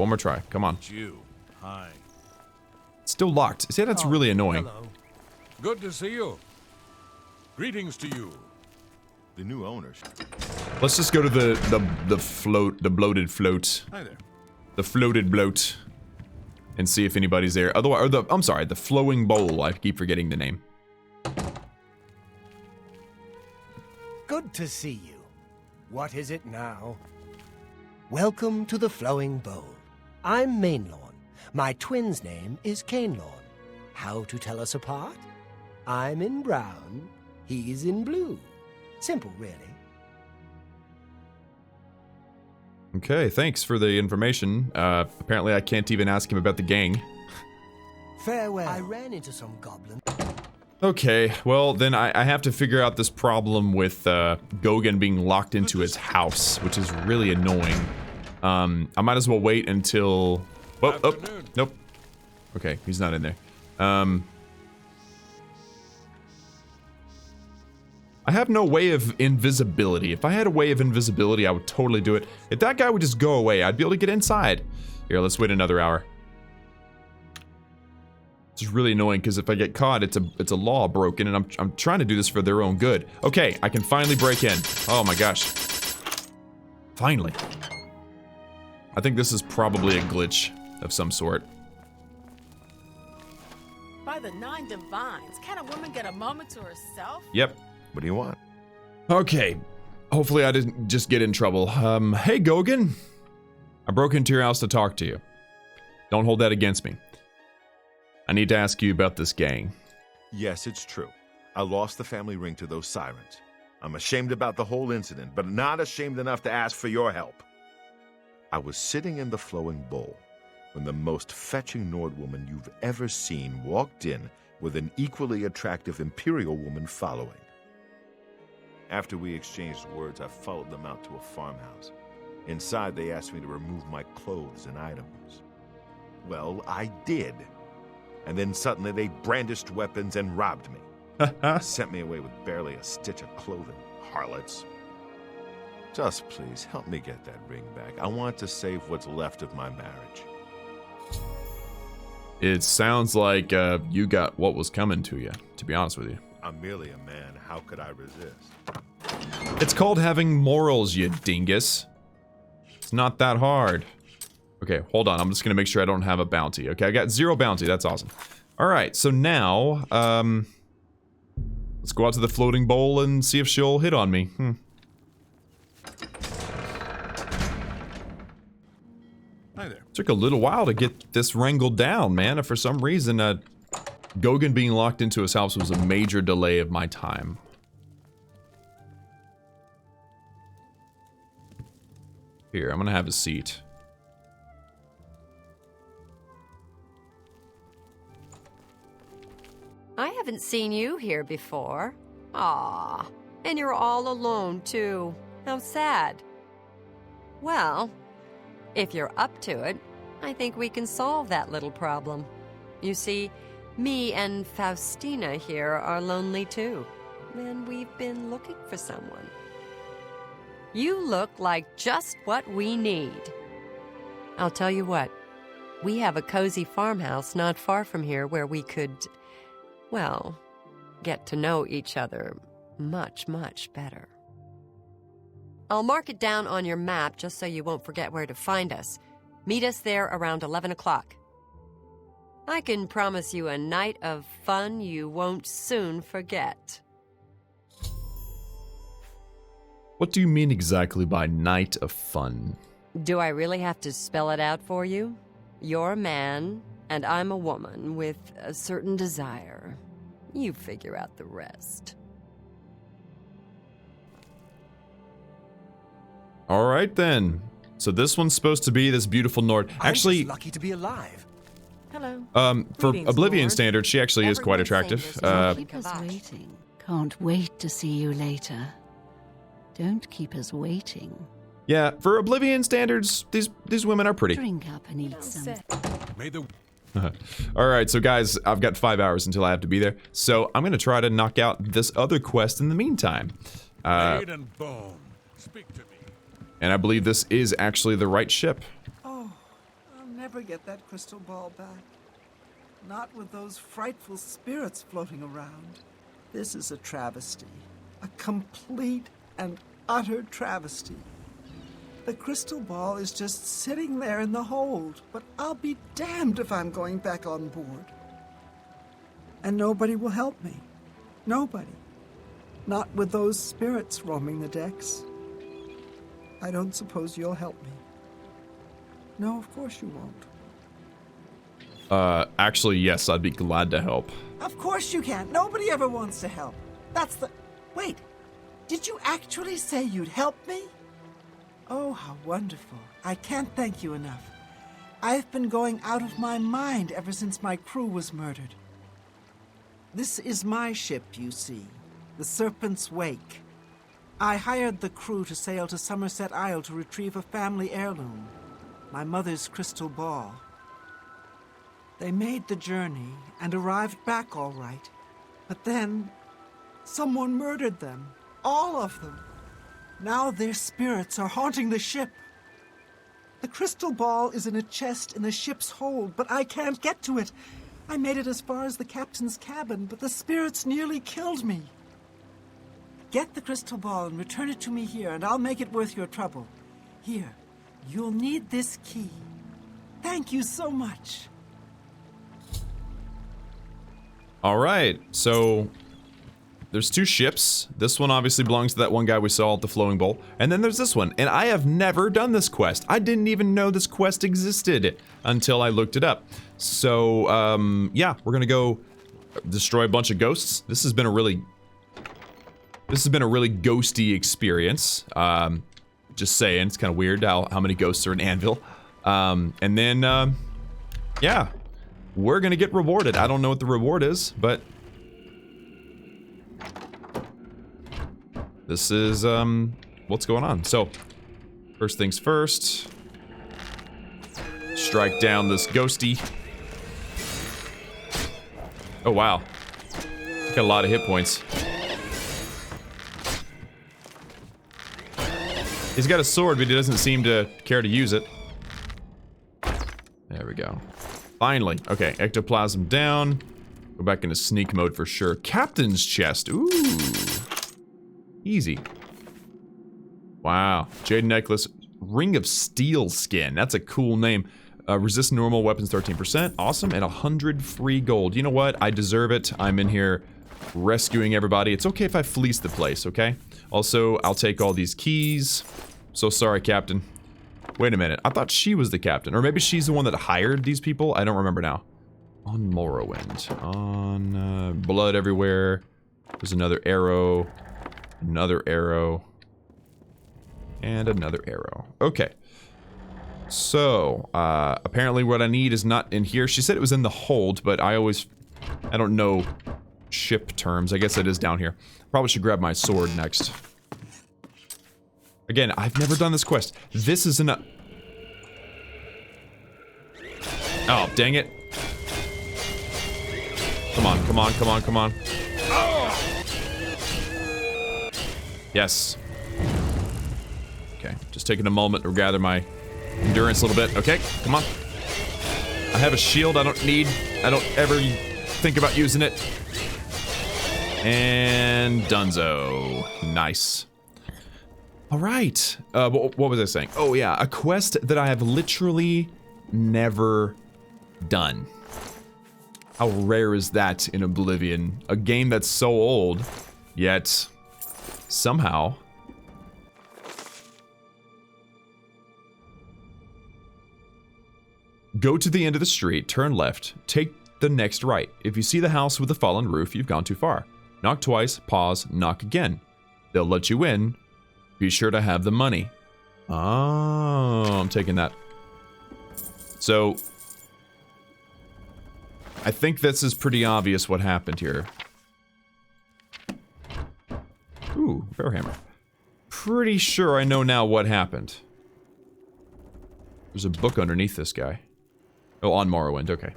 come on. Hi. It's still locked. See, that's really annoying. Hello. Good to see you. Greetings to you. The new owners. Let's just go to the float, the bloated float. Hi there. The floated bloat. And see if anybody's there. Otherwise, or I'm sorry, the flowing bowl. I keep forgetting the name. Good to see you. What is it now? Welcome to the Flowing Bowl. I'm Mainlawn. My twin's name is Cainlawn. How to tell us apart? I'm in brown, he's in blue. Simple, really. Okay, thanks for the information. Apparently I can't even ask him about the gang. Farewell. I ran into some goblin. Okay, well then I have to figure out this problem with Gogan being locked into his house, which is really annoying. I might as well wait until... Oh, nope. Okay, he's not in there. I have no way of invisibility. If I had a way of invisibility, I would totally do it. If that guy would just go away, I'd be able to get inside. Here, let's wait another hour. It's really annoying because if I get caught, it's a law broken, and I'm trying to do this for their own good. Okay, I can finally break in. Oh my gosh. Finally. I think this is probably a glitch of some sort. By the 9 divines, can a woman get a moment to herself? Yep. What do you want? Okay. Hopefully I didn't just get in trouble. Hey Gogan. I broke into your house to talk to you. Don't hold that against me. I need to ask you about this gang. Yes, it's true. I lost the family ring to those sirens. I'm ashamed about the whole incident, but not ashamed enough to ask for your help. I was sitting in the flowing bowl when the most fetching Nord woman you've ever seen walked in with an equally attractive Imperial woman following. After we exchanged words, I followed them out to a farmhouse. Inside, they asked me to remove my clothes and items. Well, I did. And then suddenly they brandished weapons and robbed me. Sent me away with barely a stitch of clothing, harlots. Just please, help me get that ring back. I want to save what's left of my marriage. It sounds like you got what was coming to you, to be honest with you. I'm merely a man. How could I resist? It's called having morals, you dingus. It's not that hard. Okay, hold on. I'm just gonna make sure I don't have a bounty. Okay, I got 0 bounty. That's awesome. All right, so now, let's go out to the floating bowl and see if she'll hit on me. Hi there. Took a little while to get this wrangled down, man. And for some reason, Gogan being locked into his house was a major delay of my time. Here, I'm gonna have a seat. I haven't seen you here before. Aw, and you're all alone, too. How sad. Well, if you're up to it, I think we can solve that little problem. You see, me and Faustina here are lonely, too. And we've been looking for someone. You look like just what we need. I'll tell you what, we have a cozy farmhouse not far from here where we could, well, get to know each other much, much better. I'll mark it down on your map just so you won't forget where to find us. Meet us there around 11 o'clock. I can promise you a night of fun you won't soon forget. What do you mean exactly by night of fun? Do I really have to spell it out for you? You're a man, and I'm a woman with a certain desire. You figure out the rest. All right, then. So this one's supposed to be this beautiful Nord. Actually, I'm just lucky to be alive. Hello. For Greetings, Oblivion Lord. standards, she actually is quite Everyone's attractive. saying this. Keep us waiting. Can't wait to see you later. Don't keep us waiting. Yeah, for Oblivion standards, these women are pretty. Drink up and eat some. May the All right, so guys, I've got 5 hours until I have to be there. So I'm going to try to knock out this other quest in the meantime. blade and bone speak to me. And I believe this is actually the right ship. Oh, I'll never get that crystal ball back. Not with those frightful spirits floating around. This is a travesty. A complete and utter travesty. The crystal ball is just sitting there in the hold, but I'll be damned if I'm going back on board. And nobody will help me. Nobody. Not with those spirits roaming the decks. I don't suppose you'll help me. No, of course you won't. Actually, yes, I'd be glad to help. Of course you can't. Nobody ever wants to help. That's the... Wait, did you actually say you'd help me? Oh, how wonderful. I can't thank you enough. I've been going out of my mind ever since my crew was murdered. This is my ship, you see. The Serpent's Wake. I hired the crew to sail to Somerset Isle to retrieve a family heirloom, my mother's crystal ball. They made the journey and arrived back all right. But then, someone murdered them. All of them. Now their spirits are haunting the ship. The crystal ball is in a chest in the ship's hold, but I can't get to it. I made it as far as the captain's cabin, but the spirits nearly killed me. Get the crystal ball and return it to me here, and I'll make it worth your trouble. Here, you'll need this key. Thank you so much. All right, so there's two ships. This one obviously belongs to that one guy we saw at the Flowing Bowl. And then there's this one, and I have never done this quest. I didn't even know this quest existed until I looked it up. So, yeah, we're gonna go destroy a bunch of ghosts. This has been a really ghosty experience. Just saying, it's kind of weird how many ghosts are in Anvil. And then, yeah, we're gonna get rewarded. I don't know what the reward is, but this is, what's going on. So, first things first. Strike down this ghosty. Oh, wow. Got a lot of hit points. He's got a sword, but he doesn't seem to care to use it. There we go. Finally. Okay, ectoplasm down. Go back into sneak mode for sure. Captain's chest. Ooh. Easy. Wow. Jade necklace. Ring of steel skin. That's a cool name. Resist normal weapons 13%. Awesome. And 100 free gold. You know what? I deserve it. I'm in here rescuing everybody. It's okay if I fleece the place, okay? Also, I'll take all these keys. So sorry, Captain. Wait a minute. I thought she was the captain. Or maybe she's the one that hired these people. I don't remember now. On Morrowind. On blood everywhere. There's another arrow. Another arrow. And another arrow. Okay. So, apparently what I need is not in here. She said it was in the hold, but I don't know ship terms. I guess it is down here. Probably should grab my sword next. Again, I've never done this quest. This is an... Oh, dang it. Come on, come on, come on, come on. Okay, just taking a moment to gather my endurance a little bit. Okay, come on. I have a shield I don't ever think about using it. And Dunzo. Nice. All right. What was I saying? Oh yeah, a quest that I have literally never done. How rare is that in Oblivion? A game that's so old, yet somehow... Go to the end of the street, turn left, take the next right. If you see the house with the fallen roof, you've gone too far. Knock twice, pause, knock again. They'll let you in. Be sure to have the money. Oh, I'm taking that. So, I think this is pretty obvious what happened here. Ooh, bear hammer. Pretty sure I know now what happened. There's a book underneath this guy. Oh, on Morrowind, okay.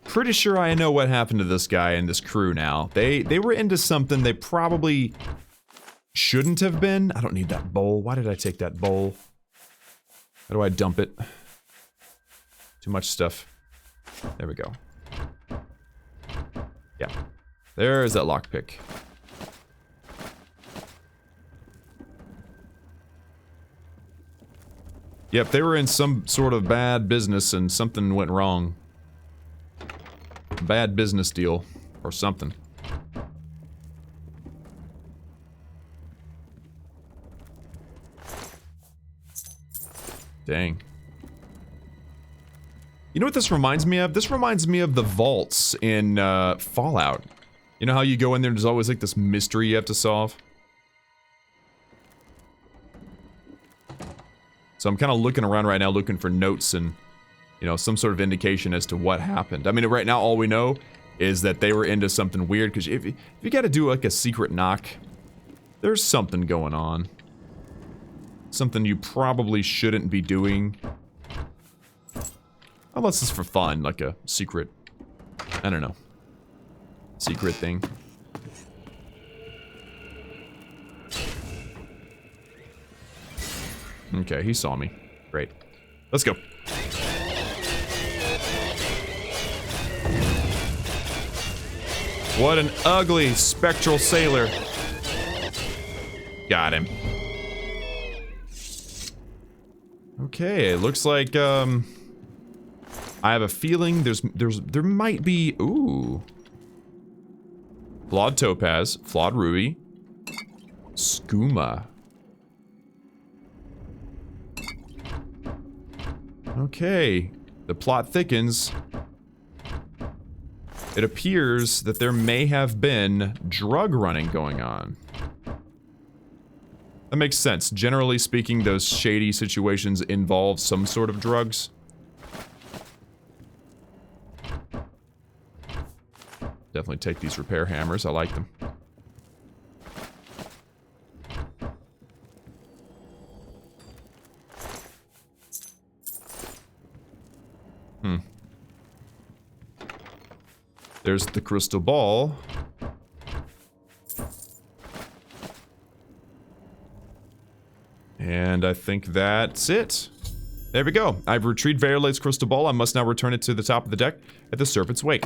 Pretty sure I know what happened to this guy and this crew now. They were into something they probably shouldn't have been. I don't need that bowl. Why did I take that bowl? How do I dump it? Too much stuff. There we go. Yeah. There's that lockpick. Yep, they were in some sort of bad business and something went wrong. Bad business deal. Or something. Dang. You know what this reminds me of? This reminds me of the vaults in Fallout. You know how you go in there and there's always like this mystery you have to solve? So I'm kind of looking around right now looking for notes and, you know, some sort of indication as to what happened. I mean, right now all we know is that they were into something weird, because if you gotta do like a secret knock, there's something going on. Something you probably shouldn't be doing. Unless it's for fun, like a secret, I don't know, secret thing. Okay, he saw me. Great. Let's go. What an ugly spectral sailor. Got him. Okay, it looks like I have a feeling there might be, ooh. Flawed topaz, flawed ruby, skooma. Okay, the plot thickens. It appears that there may have been drug running going on. That makes sense. Generally speaking, those shady situations involve some sort of drugs. Definitely take these repair hammers. I like them. There's the crystal ball. And I think that's it. There we go. I've retrieved Verlade's crystal ball. I must now return it to the top of the deck at the Serpent's Wake.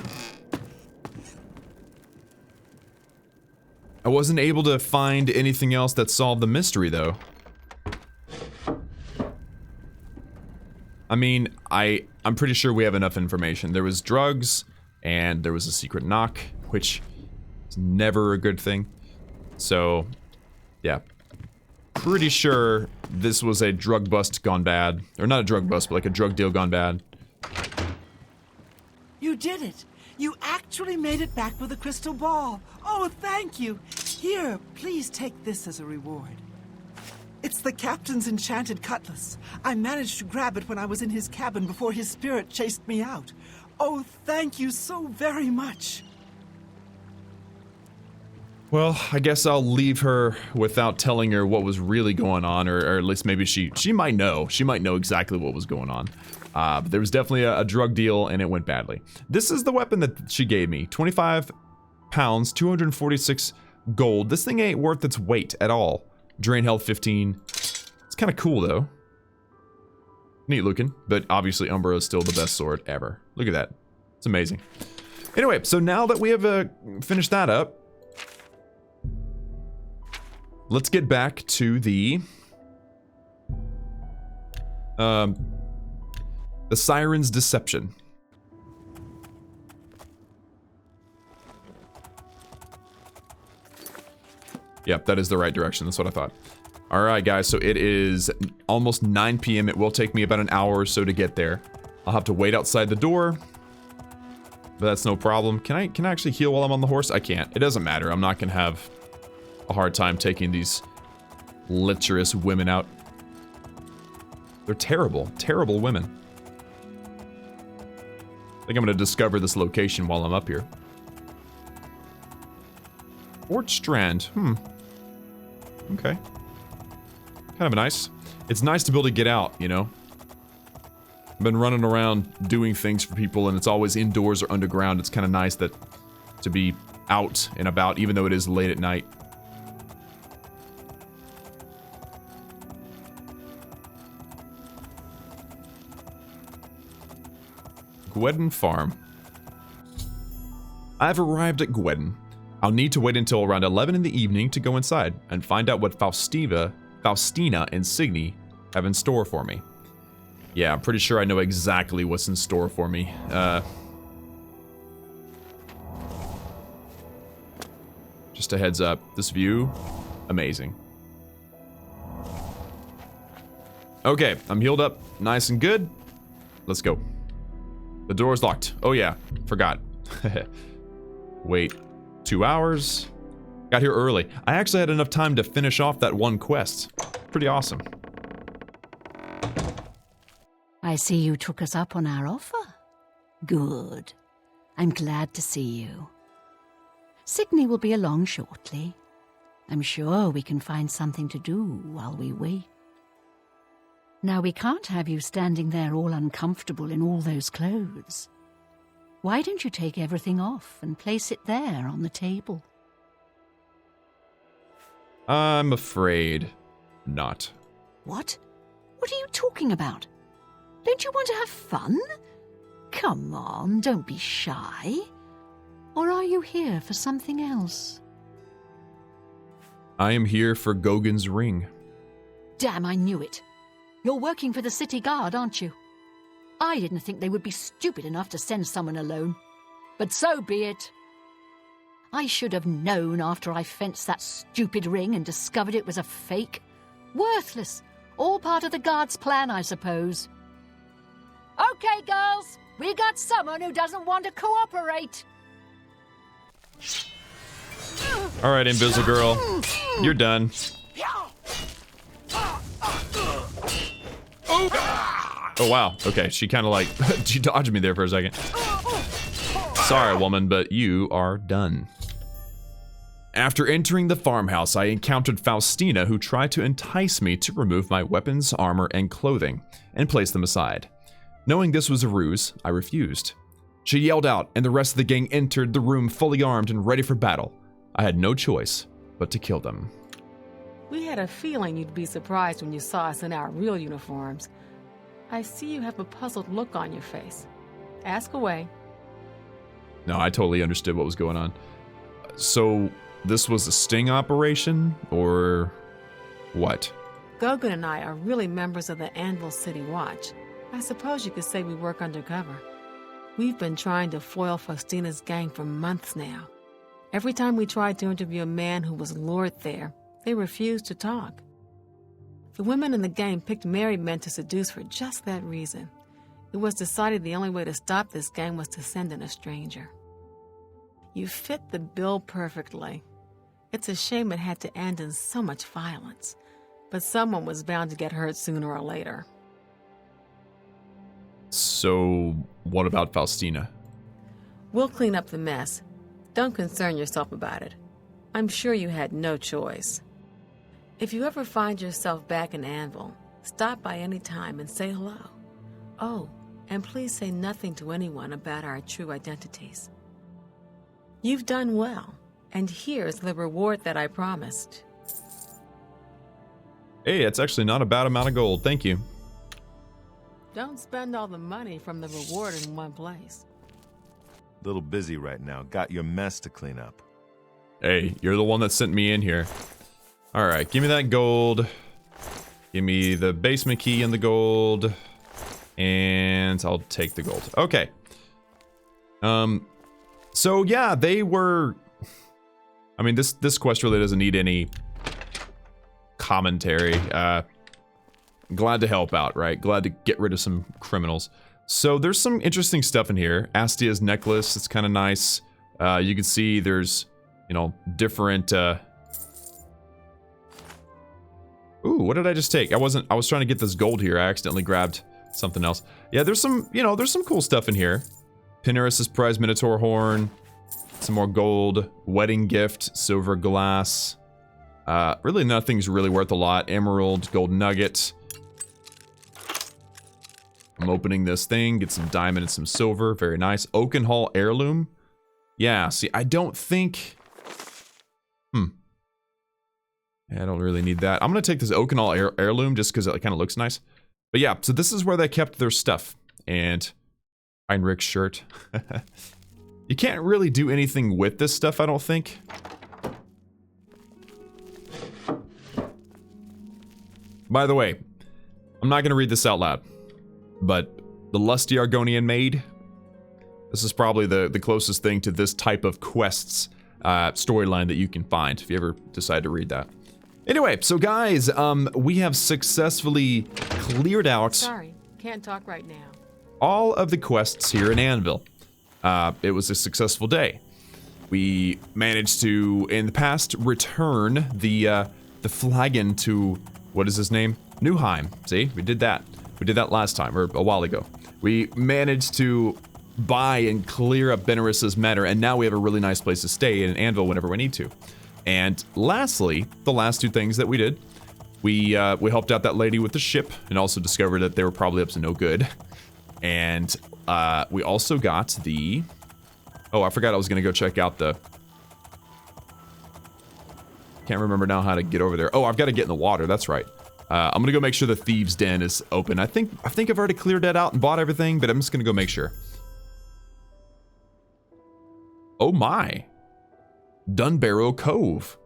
I wasn't able to find anything else that solved the mystery, though. I mean, I'm pretty sure we have enough information. There was drugs, and there was a secret knock, which is never a good thing. So, yeah. Pretty sure this was a drug bust gone bad. Or not a drug bust, but like a drug deal gone bad. You did it! You actually made it back with a crystal ball! Oh, thank you! Here, please take this as a reward. It's the captain's enchanted cutlass. I managed to grab it when I was in his cabin before his spirit chased me out. Oh, thank you so very much. Well, I guess I'll leave her without telling her what was really going on, or at least maybe she might know. She might know exactly what was going on. But there was definitely a drug deal, and it went badly. This is the weapon that she gave me. 25 pounds, 246 gold. This thing ain't worth its weight at all. Drain health 15. It's kind of cool, though. Neat looking, but obviously Umbra is still the best sword ever. Look at that. It's amazing. Anyway, so now that we have finished that up, let's get back to the Siren's Deception. Yep, that is the right direction. That's what I thought. Alright, guys, so it is almost 9 p.m. It will take me about an hour or so to get there. I'll have to wait outside the door, but that's no problem. Can I actually heal while I'm on the horse? I can't. It doesn't matter. I'm not going to have a hard time taking these lecherous women out. They're terrible, terrible women. I think I'm going to discover this location while I'm up here. Fort Strand. Okay. Kind of nice. It's nice to be able to get out, you know? I've been running around doing things for people, and it's always indoors or underground. It's kind of nice that to be out and about, even though it is late at night. Gwedden Farm. I've arrived at Gwedden. I'll need to wait until around 11 in the evening to go inside and find out what Faustina and Signy have in store for me. Yeah, I'm pretty sure I know exactly what's in store for me. Just a heads up, this view, amazing. Okay, I'm healed up, nice and good. Let's go. The door's locked. Oh yeah, forgot. Wait, 2 hours? Got here early. I actually had enough time to finish off that one quest. Pretty awesome. I see you took us up on our offer. Good. I'm glad to see you. Signy will be along shortly. I'm sure we can find something to do while we wait. Now, we can't have you standing there all uncomfortable in all those clothes. Why don't you take everything off and place it there on the table? I'm afraid not. What? What are you talking about? Don't you want to have fun? Come on, don't be shy. Or are you here for something else? I am here for Gogan's ring. Damn, I knew it. You're working for the city guard, aren't you? I didn't think they would be stupid enough to send someone alone. But so be it. I should have known after I fenced that stupid ring and discovered it was a fake. Worthless. All part of the guard's plan, I suppose. Okay, girls. We got someone who doesn't want to cooperate. All right, Invisible Girl. You're done. Oh, wow. Okay, she kind of like... she dodged me there for a second. Sorry, woman, but you are done. After entering the farmhouse, I encountered Faustina, who tried to entice me to remove my weapons, armor, and clothing, and place them aside. Knowing this was a ruse, I refused. She yelled out, and the rest of the gang entered the room fully armed and ready for battle. I had no choice but to kill them. We had a feeling you'd be surprised when you saw us in our real uniforms. I see you have a puzzled look on your face. Ask away. No, I totally understood what was going on. So, this was a sting operation, or what? Gogan and I are really members of the Anvil City Watch. I suppose you could say we work undercover. We've been trying to foil Faustina's gang for months now. Every time we tried to interview a man who was lured there, they refused to talk. The women in the gang picked married men to seduce for just that reason. It was decided the only way to stop this gang was to send in a stranger. You fit the bill perfectly. It's a shame it had to end in so much violence, but someone was bound to get hurt sooner or later. So, what about Faustina? We'll clean up the mess. Don't concern yourself about it. I'm sure you had no choice. If you ever find yourself back in Anvil, stop by any time and say hello. Oh, and please say nothing to anyone about our true identities. You've done well, and here's the reward that I promised. Hey, it's actually not a bad amount of gold. Thank you. Don't spend all the money from the reward in one place. Little busy right now. Got your mess to clean up. Hey, you're the one that sent me in here. Alright, give me that gold. Give me the basement key and the gold. And I'll take the gold. Okay. So yeah, they were... I mean, this quest really doesn't need any commentary. Glad to help out, right? Glad to get rid of some criminals. So there's some interesting stuff in here. Astia's necklace, it's kind of nice. You can see there's, you know, different... Ooh, what did I just take? I was trying to get this gold here. I accidentally grabbed something else. Yeah, there's some, you know, there's some cool stuff in here. Fenris' prize Minotaur horn. Some more gold. Wedding gift. Silver glass. Really nothing's really worth a lot. Emerald. Gold nugget. I'm opening this thing. Get some diamond and some silver. Very nice. Oakenhall Heirloom. Yeah, see, I don't think... I don't really need that. I'm gonna take this Oakenhall Heirloom just because it kind of looks nice. But yeah, so this is where they kept their stuff. And Heinrich's shirt. You can't really do anything with this stuff, I don't think. By the way, I'm not gonna read this out loud, but the Lusty Argonian Maid, this is probably the closest thing to this type of quests storyline that you can find if you ever decide to read that. Anyway, so guys, we have successfully cleared out... Sorry, can't talk right now. ...all of the quests here in Anvil. It was a successful day. We managed to, in the past, return the flagon to... What is his name? Newheim. See? We did that. We did that last time, or a while ago. We managed to buy and clear up Fenris's Manor, and now we have a really nice place to stay in Anvil whenever we need to. And lastly, the last two things that we did, we helped out that lady with the ship and also discovered that they were probably up to no good. And we also got the... Oh, I forgot I was going to go check out the... Can't remember now how to get over there. Oh, I've got to get in the water. That's right. I'm going to go make sure the Thieves' Den is open. I think I've already cleared that out and bought everything, but I'm just going to go make sure. Oh my. Dunbarrow Cove.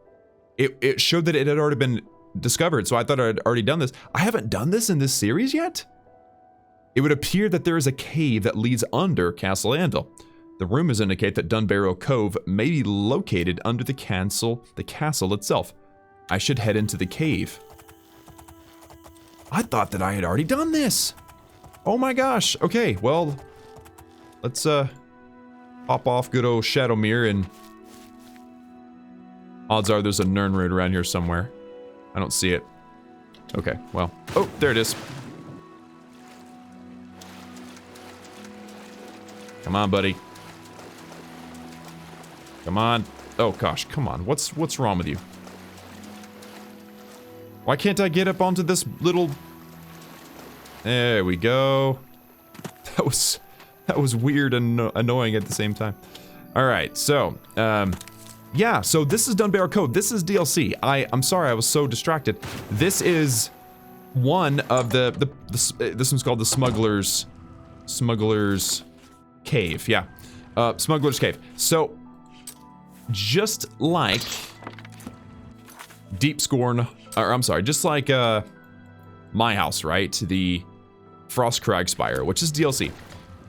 It showed that it had already been discovered, so I thought I had already done this. I haven't done this in this series yet? It would appear that there is a cave that leads under Castle Anvil. The rumors indicate that Dunbarrow Cove may be located under the castle itself. I should head into the cave. I thought that I had already done this. Oh my gosh. Okay, well, let's hop off good old Shadowmere, and odds are there's a Nirnroot around here somewhere. I don't see it. Okay, well. Oh, there it is. Come on, buddy. Come on. Oh gosh, come on. What's wrong with you? Why can't I get up onto this little... There we go. That was weird and annoying at the same time. All right, so yeah, so this is Dunbarrow Cove. This is DLC. I'm sorry, I was so distracted. This is one of this one's called the Smuggler's Cave. Yeah, Smuggler's Cave. So just like Deep Scorn, or I'm sorry, just like my house, right? The Frostcrag Spire, which is DLC.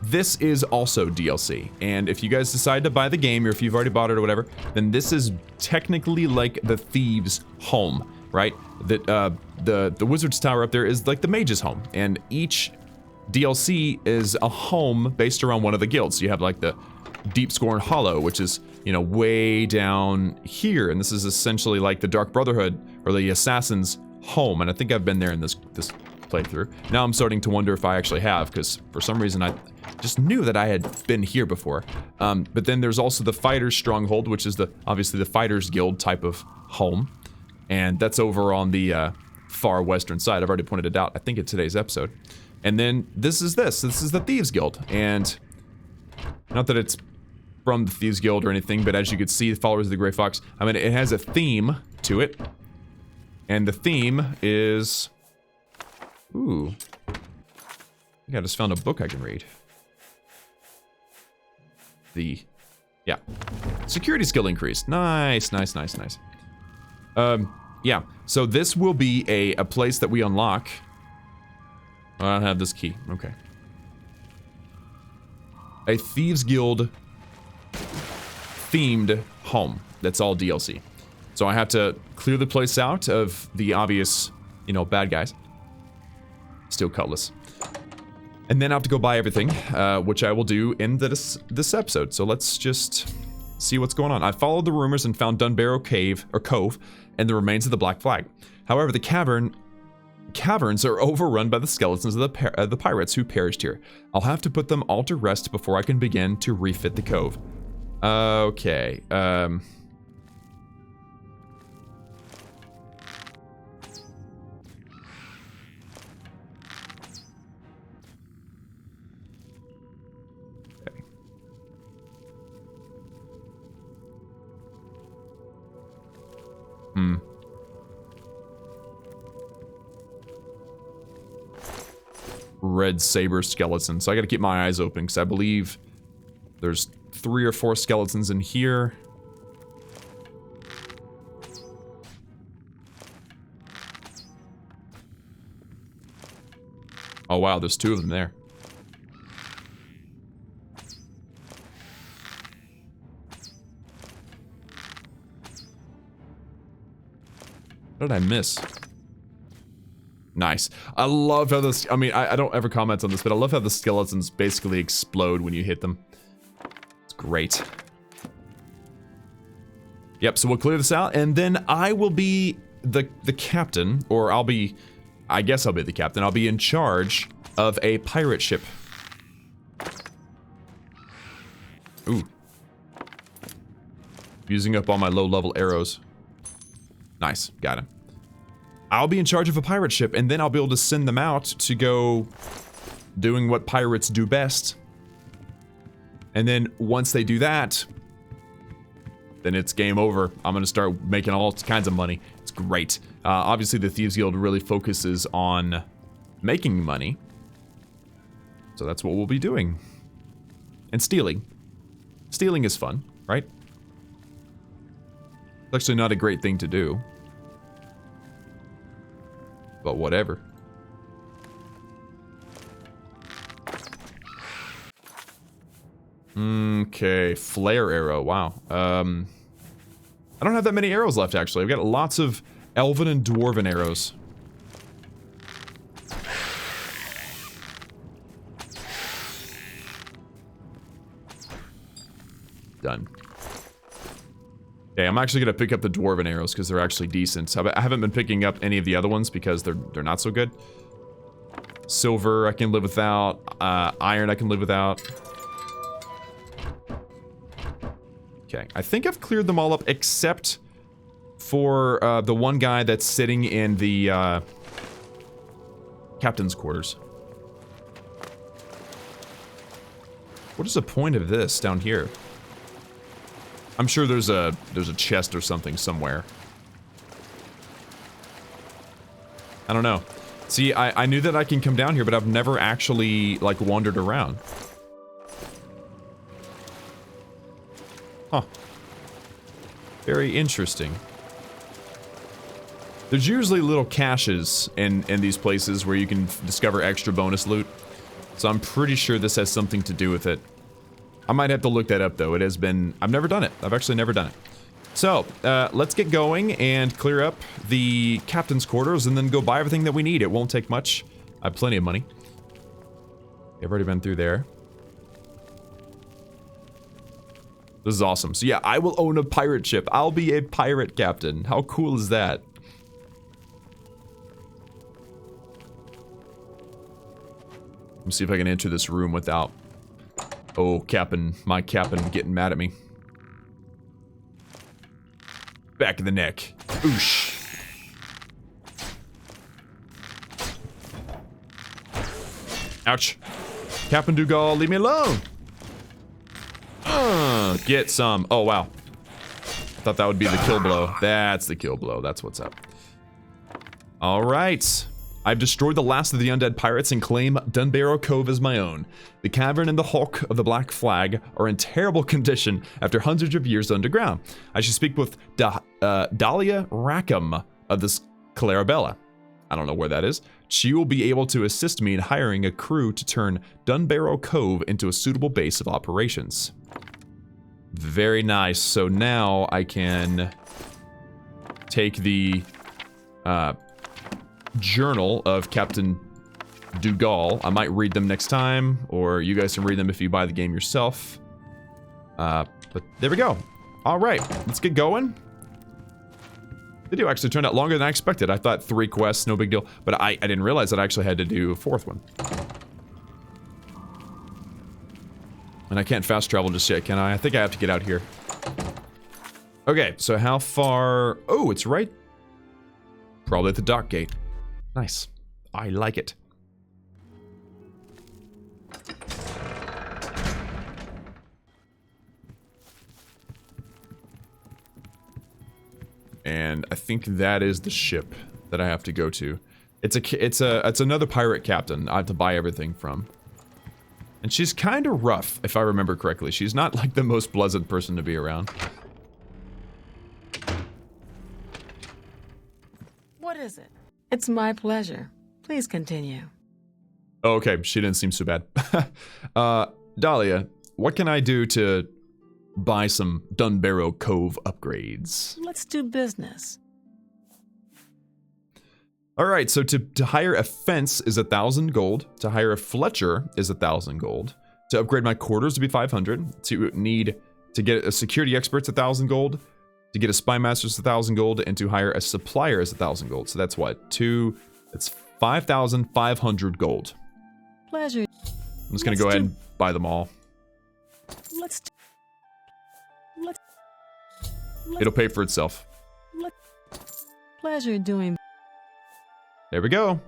This is also DLC, and if you guys decide to buy the game, or if you've already bought it or whatever, then this is technically like the Thieves' home, right? The Wizard's Tower up there is like the Mage's home, and each DLC is a home based around one of the guilds. So you have like the Deep Scorn Hollow, which is, you know, way down here, and this is essentially like the Dark Brotherhood or the Assassin's home, and I think I've been there in this playthrough. Now I'm starting to wonder if I actually have, because for some reason I just knew that I had been here before. But then there's also the Fighters' Stronghold, which is obviously the Fighters Guild type of home, and that's over on the far western side. I've already pointed it out, I think, in today's episode. And then this is the Thieves Guild, and not that it's from the Thieves Guild or anything, but as you can see, the Followers of the Grey Fox, I mean, it has a theme to it. And the theme is... Ooh. I think I just found a book I can read. Yeah. Security skill increase. Nice, nice, nice, nice. Yeah. So this will be a place that we unlock. I don't have this key. Okay. A Thieves Guild themed home. That's all DLC. So I have to clear the place out of the obvious, you know, bad guys. Steal Cutlass. And then I have to go buy everything, which I will do in this episode. So let's just see what's going on. I followed the rumors and found Dunbarrow Cove and the remains of the Black Flag. However, the caverns are overrun by the skeletons of the pirates who perished here. I'll have to put them all to rest before I can begin to refit the cove. Okay. Red saber skeleton. So I gotta keep my eyes open because I believe there's 3 or 4 skeletons in here. Oh wow, there's 2 of them there. What did I miss? Nice. I love how this, I mean, I don't ever comment on this, but I love how the skeletons basically explode when you hit them. It's great. Yep, so we'll clear this out, and then I will be the captain, or I guess I'll be the captain. I'll be in charge of a pirate ship. Ooh. Using up all my low-level arrows. Nice, got him. I'll be in charge of a pirate ship, and then I'll be able to send them out to go doing what pirates do best. And then once they do that, then it's game over. I'm gonna start making all kinds of money. It's great. Obviously, the Thieves Guild really focuses on making money. So that's what we'll be doing. And stealing. Stealing is fun, right? It's actually not a great thing to do. But whatever. Okay, flare arrow, wow. I don't have that many arrows left, actually. I've got lots of elven and dwarven arrows. Done. Okay, I'm actually gonna pick up the dwarven arrows because they're actually decent. I haven't been picking up any of the other ones because they're not so good. Silver I can live without. Iron I can live without. Okay, I think I've cleared them all up except for the one guy that's sitting in the captain's quarters. What is the point of this down here? I'm sure there's a chest or something somewhere. I don't know. See, I knew that I can come down here, but I've never actually, like, wandered around. Huh. Very interesting. There's usually little caches in these places where you can discover extra bonus loot. So I'm pretty sure this has something to do with it. I might have to look that up, though. It has been... I've never done it. I've actually never done it. So, let's get going and clear up the captain's quarters and then go buy everything that we need. It won't take much. I have plenty of money. I've already been through there. This is awesome. So yeah, I will own a pirate ship. I'll be a pirate captain. How cool is that? Let me see if I can enter this room without... Oh, my captain getting mad at me. Back of the neck. Oosh. Ouch. Captain Dougal, leave me alone. Get some. Oh, wow. Thought that would be the kill blow. That's the kill blow. That's what's up. All right. I've destroyed the last of the undead pirates and claim Dunbarrow Cove as my own. The cavern and the hulk of the Black Flag are in terrible condition after hundreds of years underground. I should speak with Dahlia Rackham of the Clarabella. I don't know where that is. She will be able to assist me in hiring a crew to turn Dunbarrow Cove into a suitable base of operations. Very nice. So now I can take the journal of Captain Dougal. I might read them next time, or you guys can read them if you buy the game yourself. But there we go. All right, let's get going. Video actually turned out longer than I expected. I thought 3 quests, no big deal, but I didn't realize that I actually had to do a 4th one. And I can't fast travel just yet, can I? I think I have to get out here. Okay, so how far? Oh, it's right. Probably at the dock gate. Nice. I like it. And I think that is the ship that I have to go to. It's another pirate captain I have to buy everything from. And she's kind of rough, if I remember correctly. She's not like the most pleasant person to be around. What is it? It's my pleasure. Please continue. Oh, okay, she didn't seem so bad. Dahlia, what can I do to buy some Dunbarrow Cove upgrades? Let's do business. All right, so to hire a fence is 1,000 gold. To hire a Fletcher is 1,000 gold. To upgrade my quarters to be 500. To get a security expert's 1,000 gold. To get a spy master's 1,000 gold, and to hire a supplier is 1,000 gold. So that's what? That's 5,500 gold. Pleasure. I'm just gonna go ahead and buy them all. It'll pay for itself. Pleasure doing. There we go.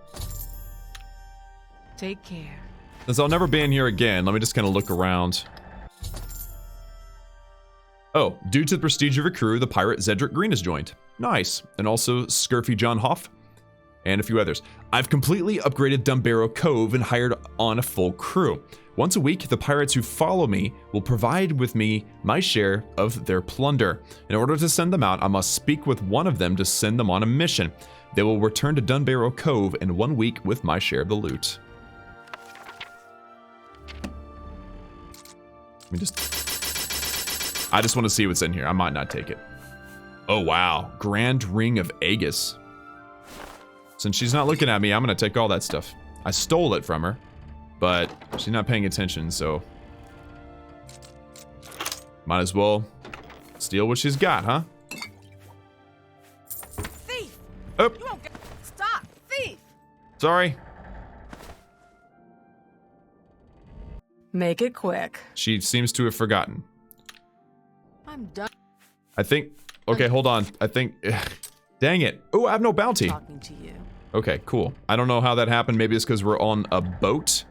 Take care. Since I'll never be in here again, let me just kind of look around. Oh, due to the prestige of your crew, the pirate Zedric Green has joined. Nice. And also Scurfy John Hoff, and a few others. I've completely upgraded Dunbarrow Cove and hired on a full crew. Once a week, the pirates who follow me will provide with me my share of their plunder. In order to send them out, I must speak with one of them to send them on a mission. They will return to Dunbarrow Cove in 1 week with my share of the loot. I just want to see what's in here. I might not take it. Oh, wow. Grand Ring of Aegis. Since she's not looking at me, I'm going to take all that stuff. I stole it from her, but she's not paying attention, so might as well steal what she's got, huh? Thief! Oh. You won't get... Stop! Thief! Sorry. Make it quick. She seems to have forgotten. I'm done I think... Okay, hold on. I think... Dang it. Oh, I have no bounty. talking to you. Okay, cool. I don't know how that happened. Maybe it's because we're on a boat.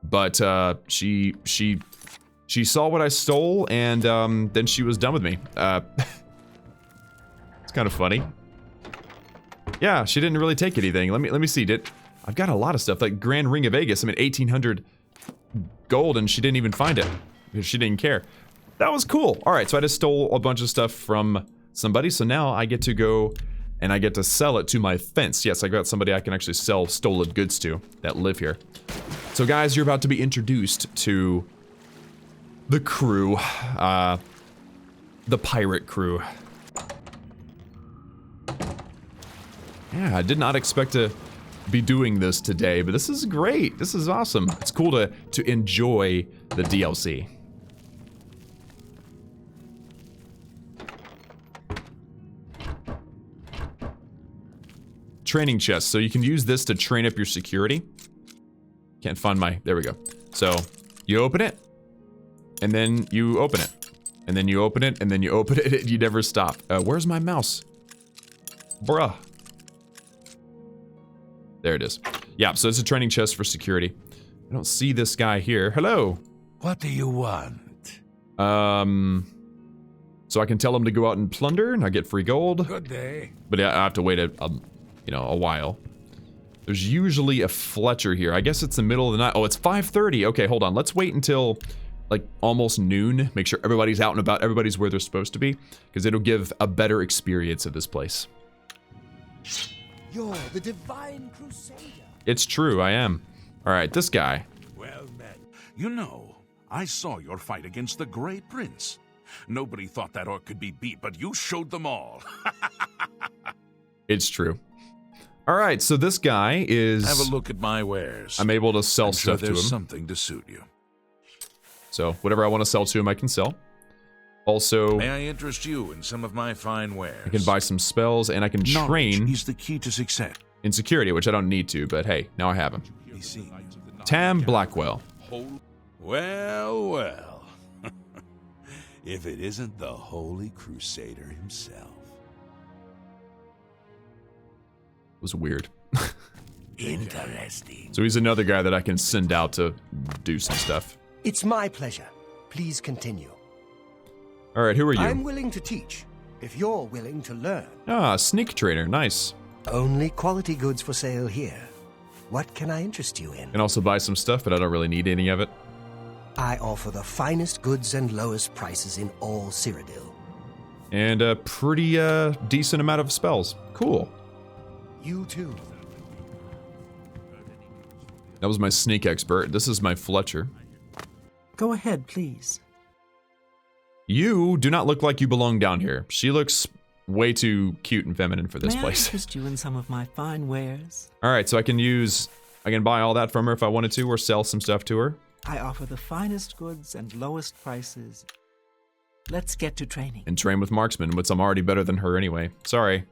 But she saw what I stole, and then she was done with me. It's kind of funny. Yeah, she didn't really take anything. Let me see. I've got a lot of stuff, like Grand Ring of Aegis. I mean, 1,800 gold, and she didn't even find it because she didn't care. That was cool. All right, so I just stole a bunch of stuff from somebody. So now I get to go and I get to sell it to my fence. Yes, I got somebody I can actually sell stolen goods to that live here. So guys, you're about to be introduced to the crew, the pirate crew. Yeah, I did not expect to be doing this today, but this is great. This is awesome. It's cool to enjoy the DLC. Training chest, so you can use this to train up your security. Can't find my, there we go. So you open it, and then you open it, and then you open it, and then you open it, and you never stop. Where's my mouse? Bruh. There it is. Yeah, so it's a training chest for security. I don't see this guy here. Hello. What do you want? So I can tell him to go out and plunder, and I get free gold. Good day. But I have to wait a you know, a while. There's usually a Fletcher here. I guess it's the middle of the night. Oh, it's 5:30. Okay, hold on. Let's wait until like almost noon. Make sure everybody's out and about. Everybody's where they're supposed to be, because it'll give a better experience of this place. You're the Divine Crusader. It's true, I am. All right, this guy. Well met. You know, I saw your fight against the Grey Prince. Nobody thought that orc could be beat, but you showed them all. It's true. All right, so this guy is... Have a look at my wares. I'm able to sell I'm sure stuff to him. there's something to suit you. So whatever I want to sell to him, I can sell. Also, May I interest you in some of my fine wares? I can buy some spells, and I can train is the key to success. in security, which I don't need to, but hey, now I have him. Tam Blackwell. Well, well. If it isn't the Holy Crusader himself. It was weird. Interesting. So he's another guy that I can send out to do some stuff. It's my pleasure. Please continue. All right, who are you? I'm willing to teach, if you're willing to learn. Ah, sneak trainer, nice. Only quality goods for sale here. What can I interest you in? Can also buy some stuff, but I don't really need any of it. I offer the finest goods and lowest prices in all Cyrodiil. And a pretty decent amount of spells. Cool. You too. That was my sneak expert. This is my Fletcher. Go ahead, please. You do not look like you belong down here. She looks way too cute and feminine for this May place. I interest you in some of my fine wares? All right, so I can buy all that from her if I wanted to, or sell some stuff to her. I offer the finest goods and lowest prices. Let's get to training. And train with marksman, which I'm already better than her anyway. Sorry.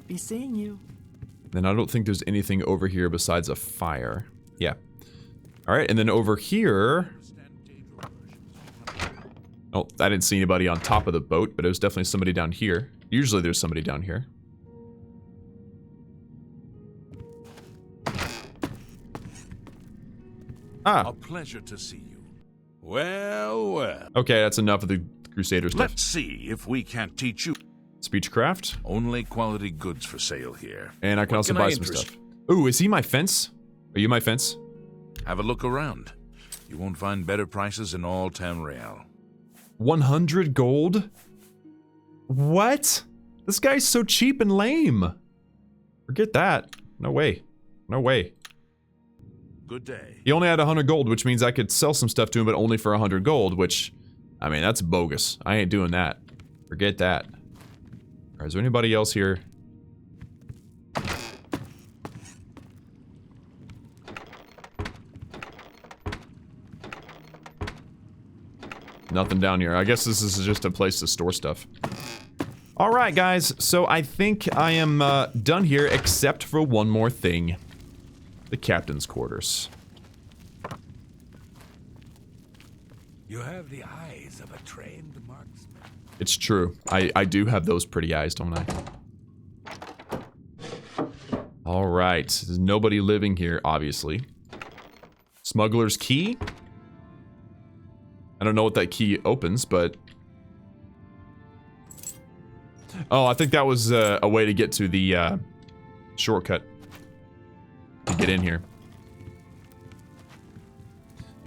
Be seeing you. Then I don't think there's anything over here besides a fire. Yeah. All right, and then over here... Oh, I didn't see anybody on top of the boat, but it was definitely somebody down here. Usually there's somebody down here. Ah. A pleasure to see you. Well, well. Okay, that's enough of the Crusader stuff. Let's see if we can't teach you. Speechcraft. Only quality goods for sale here. And I can What also can buy I some interest stuff. Ooh, is he my fence? Are you my fence? Have a look around. You won't find better prices in all Tamriel. 100 gold? What? This guy's so cheap and lame. Forget that. No way. No way. Good day. He only had 100 gold, which means I could sell some stuff to him, but only for 100 gold, which, I mean, that's bogus. I ain't doing that. Forget that. All right, is there anybody else here? Nothing down here. I guess this is just a place to store stuff. Alright, guys. So I think I am done here, except for one more thing. The captain's quarters. You have the eyes of a trained marksman. It's true. I do have those pretty eyes, don't I? Alright. There's nobody living here, obviously. Smuggler's key? I don't know what that key opens, but... Oh, I think that was a way to get to the shortcut. To get in here.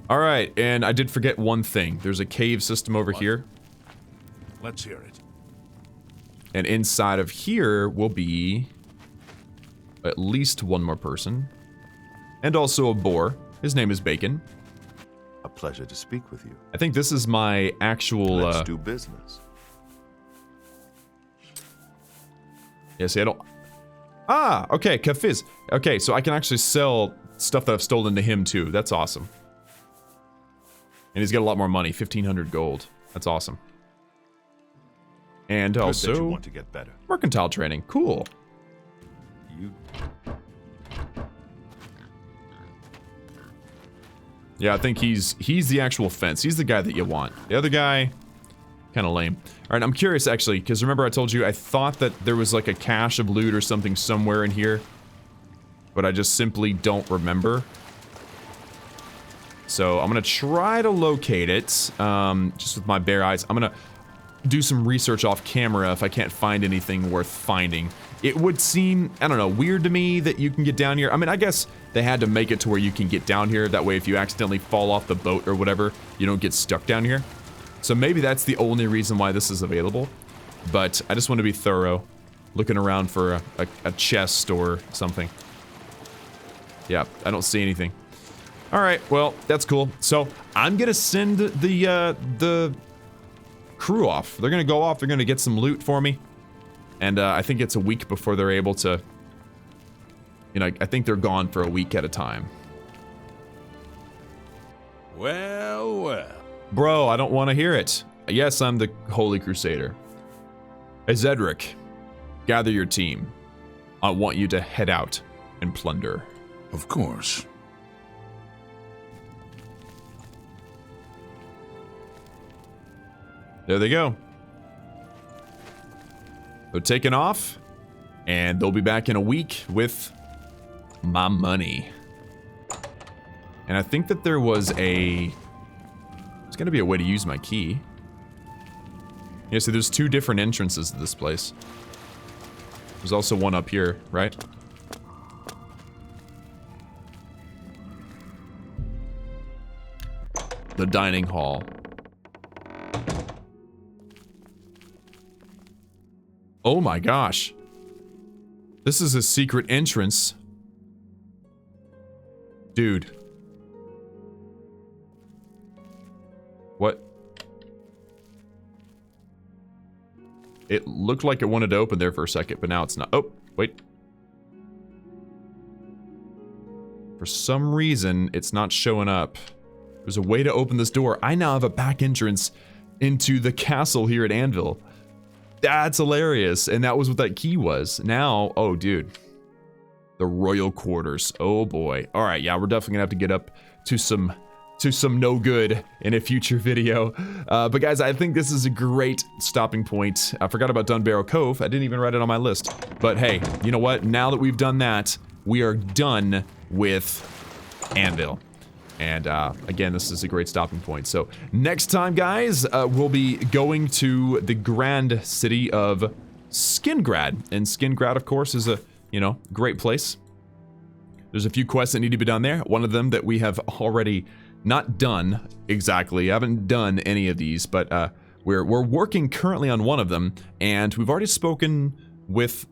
Alright, and I did forget one thing. There's a cave system over here. Let's hear it. And inside of here will be... at least one more person. And also a boar. His name is Bacon. A pleasure to speak with you. I think this is my actual... Let's do business. Yeah, see, I don't... Ah, okay, Kafiz. Okay, so I can actually sell stuff that I've stolen to him, too. That's awesome. And he's got a lot more money. 1,500 gold. That's awesome. And Good that also... you want to get better. mercantile training. Cool. You... Yeah, I think he's the actual fence. He's the guy that you want. The other guy, kind of lame. All right, I'm curious, actually, because remember I told you I thought that there was like a cache of loot or something somewhere in here. But I just simply don't remember. So I'm going to try to locate it, just with my bare eyes. I'm going to do some research off camera if I can't find anything worth finding. It would seem, I don't know, weird to me that you can get down here. I mean, I guess they had to make it to where you can get down here. That way, if you accidentally fall off the boat or whatever, you don't get stuck down here. So maybe that's the only reason why this is available. But I just want to be thorough, looking around for a chest or something. Yeah, I don't see anything. All right, well, that's cool. So I'm gonna send the crew off. They're gonna go off. They're gonna get some loot for me. And I think it's a week before they're able to, you know, I think they're gone for a week at a time. Well, well. Bro, I don't want to hear it. Yes, I'm the Holy Crusader. Hey, Zedric, gather your team. I want you to head out and plunder. Of course. There they go. They're taking off, and they'll be back in a week with my money. And I think that there was there's gonna be a way to use my key. Yeah, so there's 2 different entrances to this place. There's also one up here, right? The dining hall. Oh my gosh. This is a secret entrance. Dude. What? It looked like it wanted to open there for a second, but now it's not. Oh, wait. For some reason, it's not showing up. There's a way to open this door. I now have a back entrance into the castle here at Anvil. That's hilarious. And that was what that key was. Now, oh, dude. The royal quarters. Oh, boy. All right, yeah, we're definitely gonna have to get up to some no good in a future video. But guys, I think this is a great stopping point. I forgot about Dunbarrow Cove. I didn't even write it on my list. But hey, you know what? Now that we've done that, we are done with Anvil. And again, this is a great stopping point. So next time, guys, we'll be going to the grand city of Skingrad. And Skingrad, of course, is a, you know, great place. There's a few quests that need to be done there. One of them that we have already not done exactly. I haven't done any of these, but we're working currently on one of them. And we've already spoken with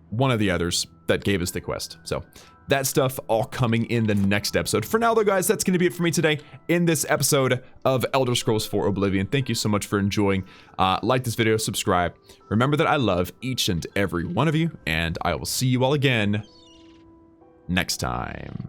one of the others that gave us the quest. So that stuff all coming in the next episode. For now, though, guys, that's going to be it for me today in this episode of Elder Scrolls 4 Oblivion. Thank you so much for enjoying. Like this video, subscribe. Remember that I love each and every one of you, and I will see you all again next time.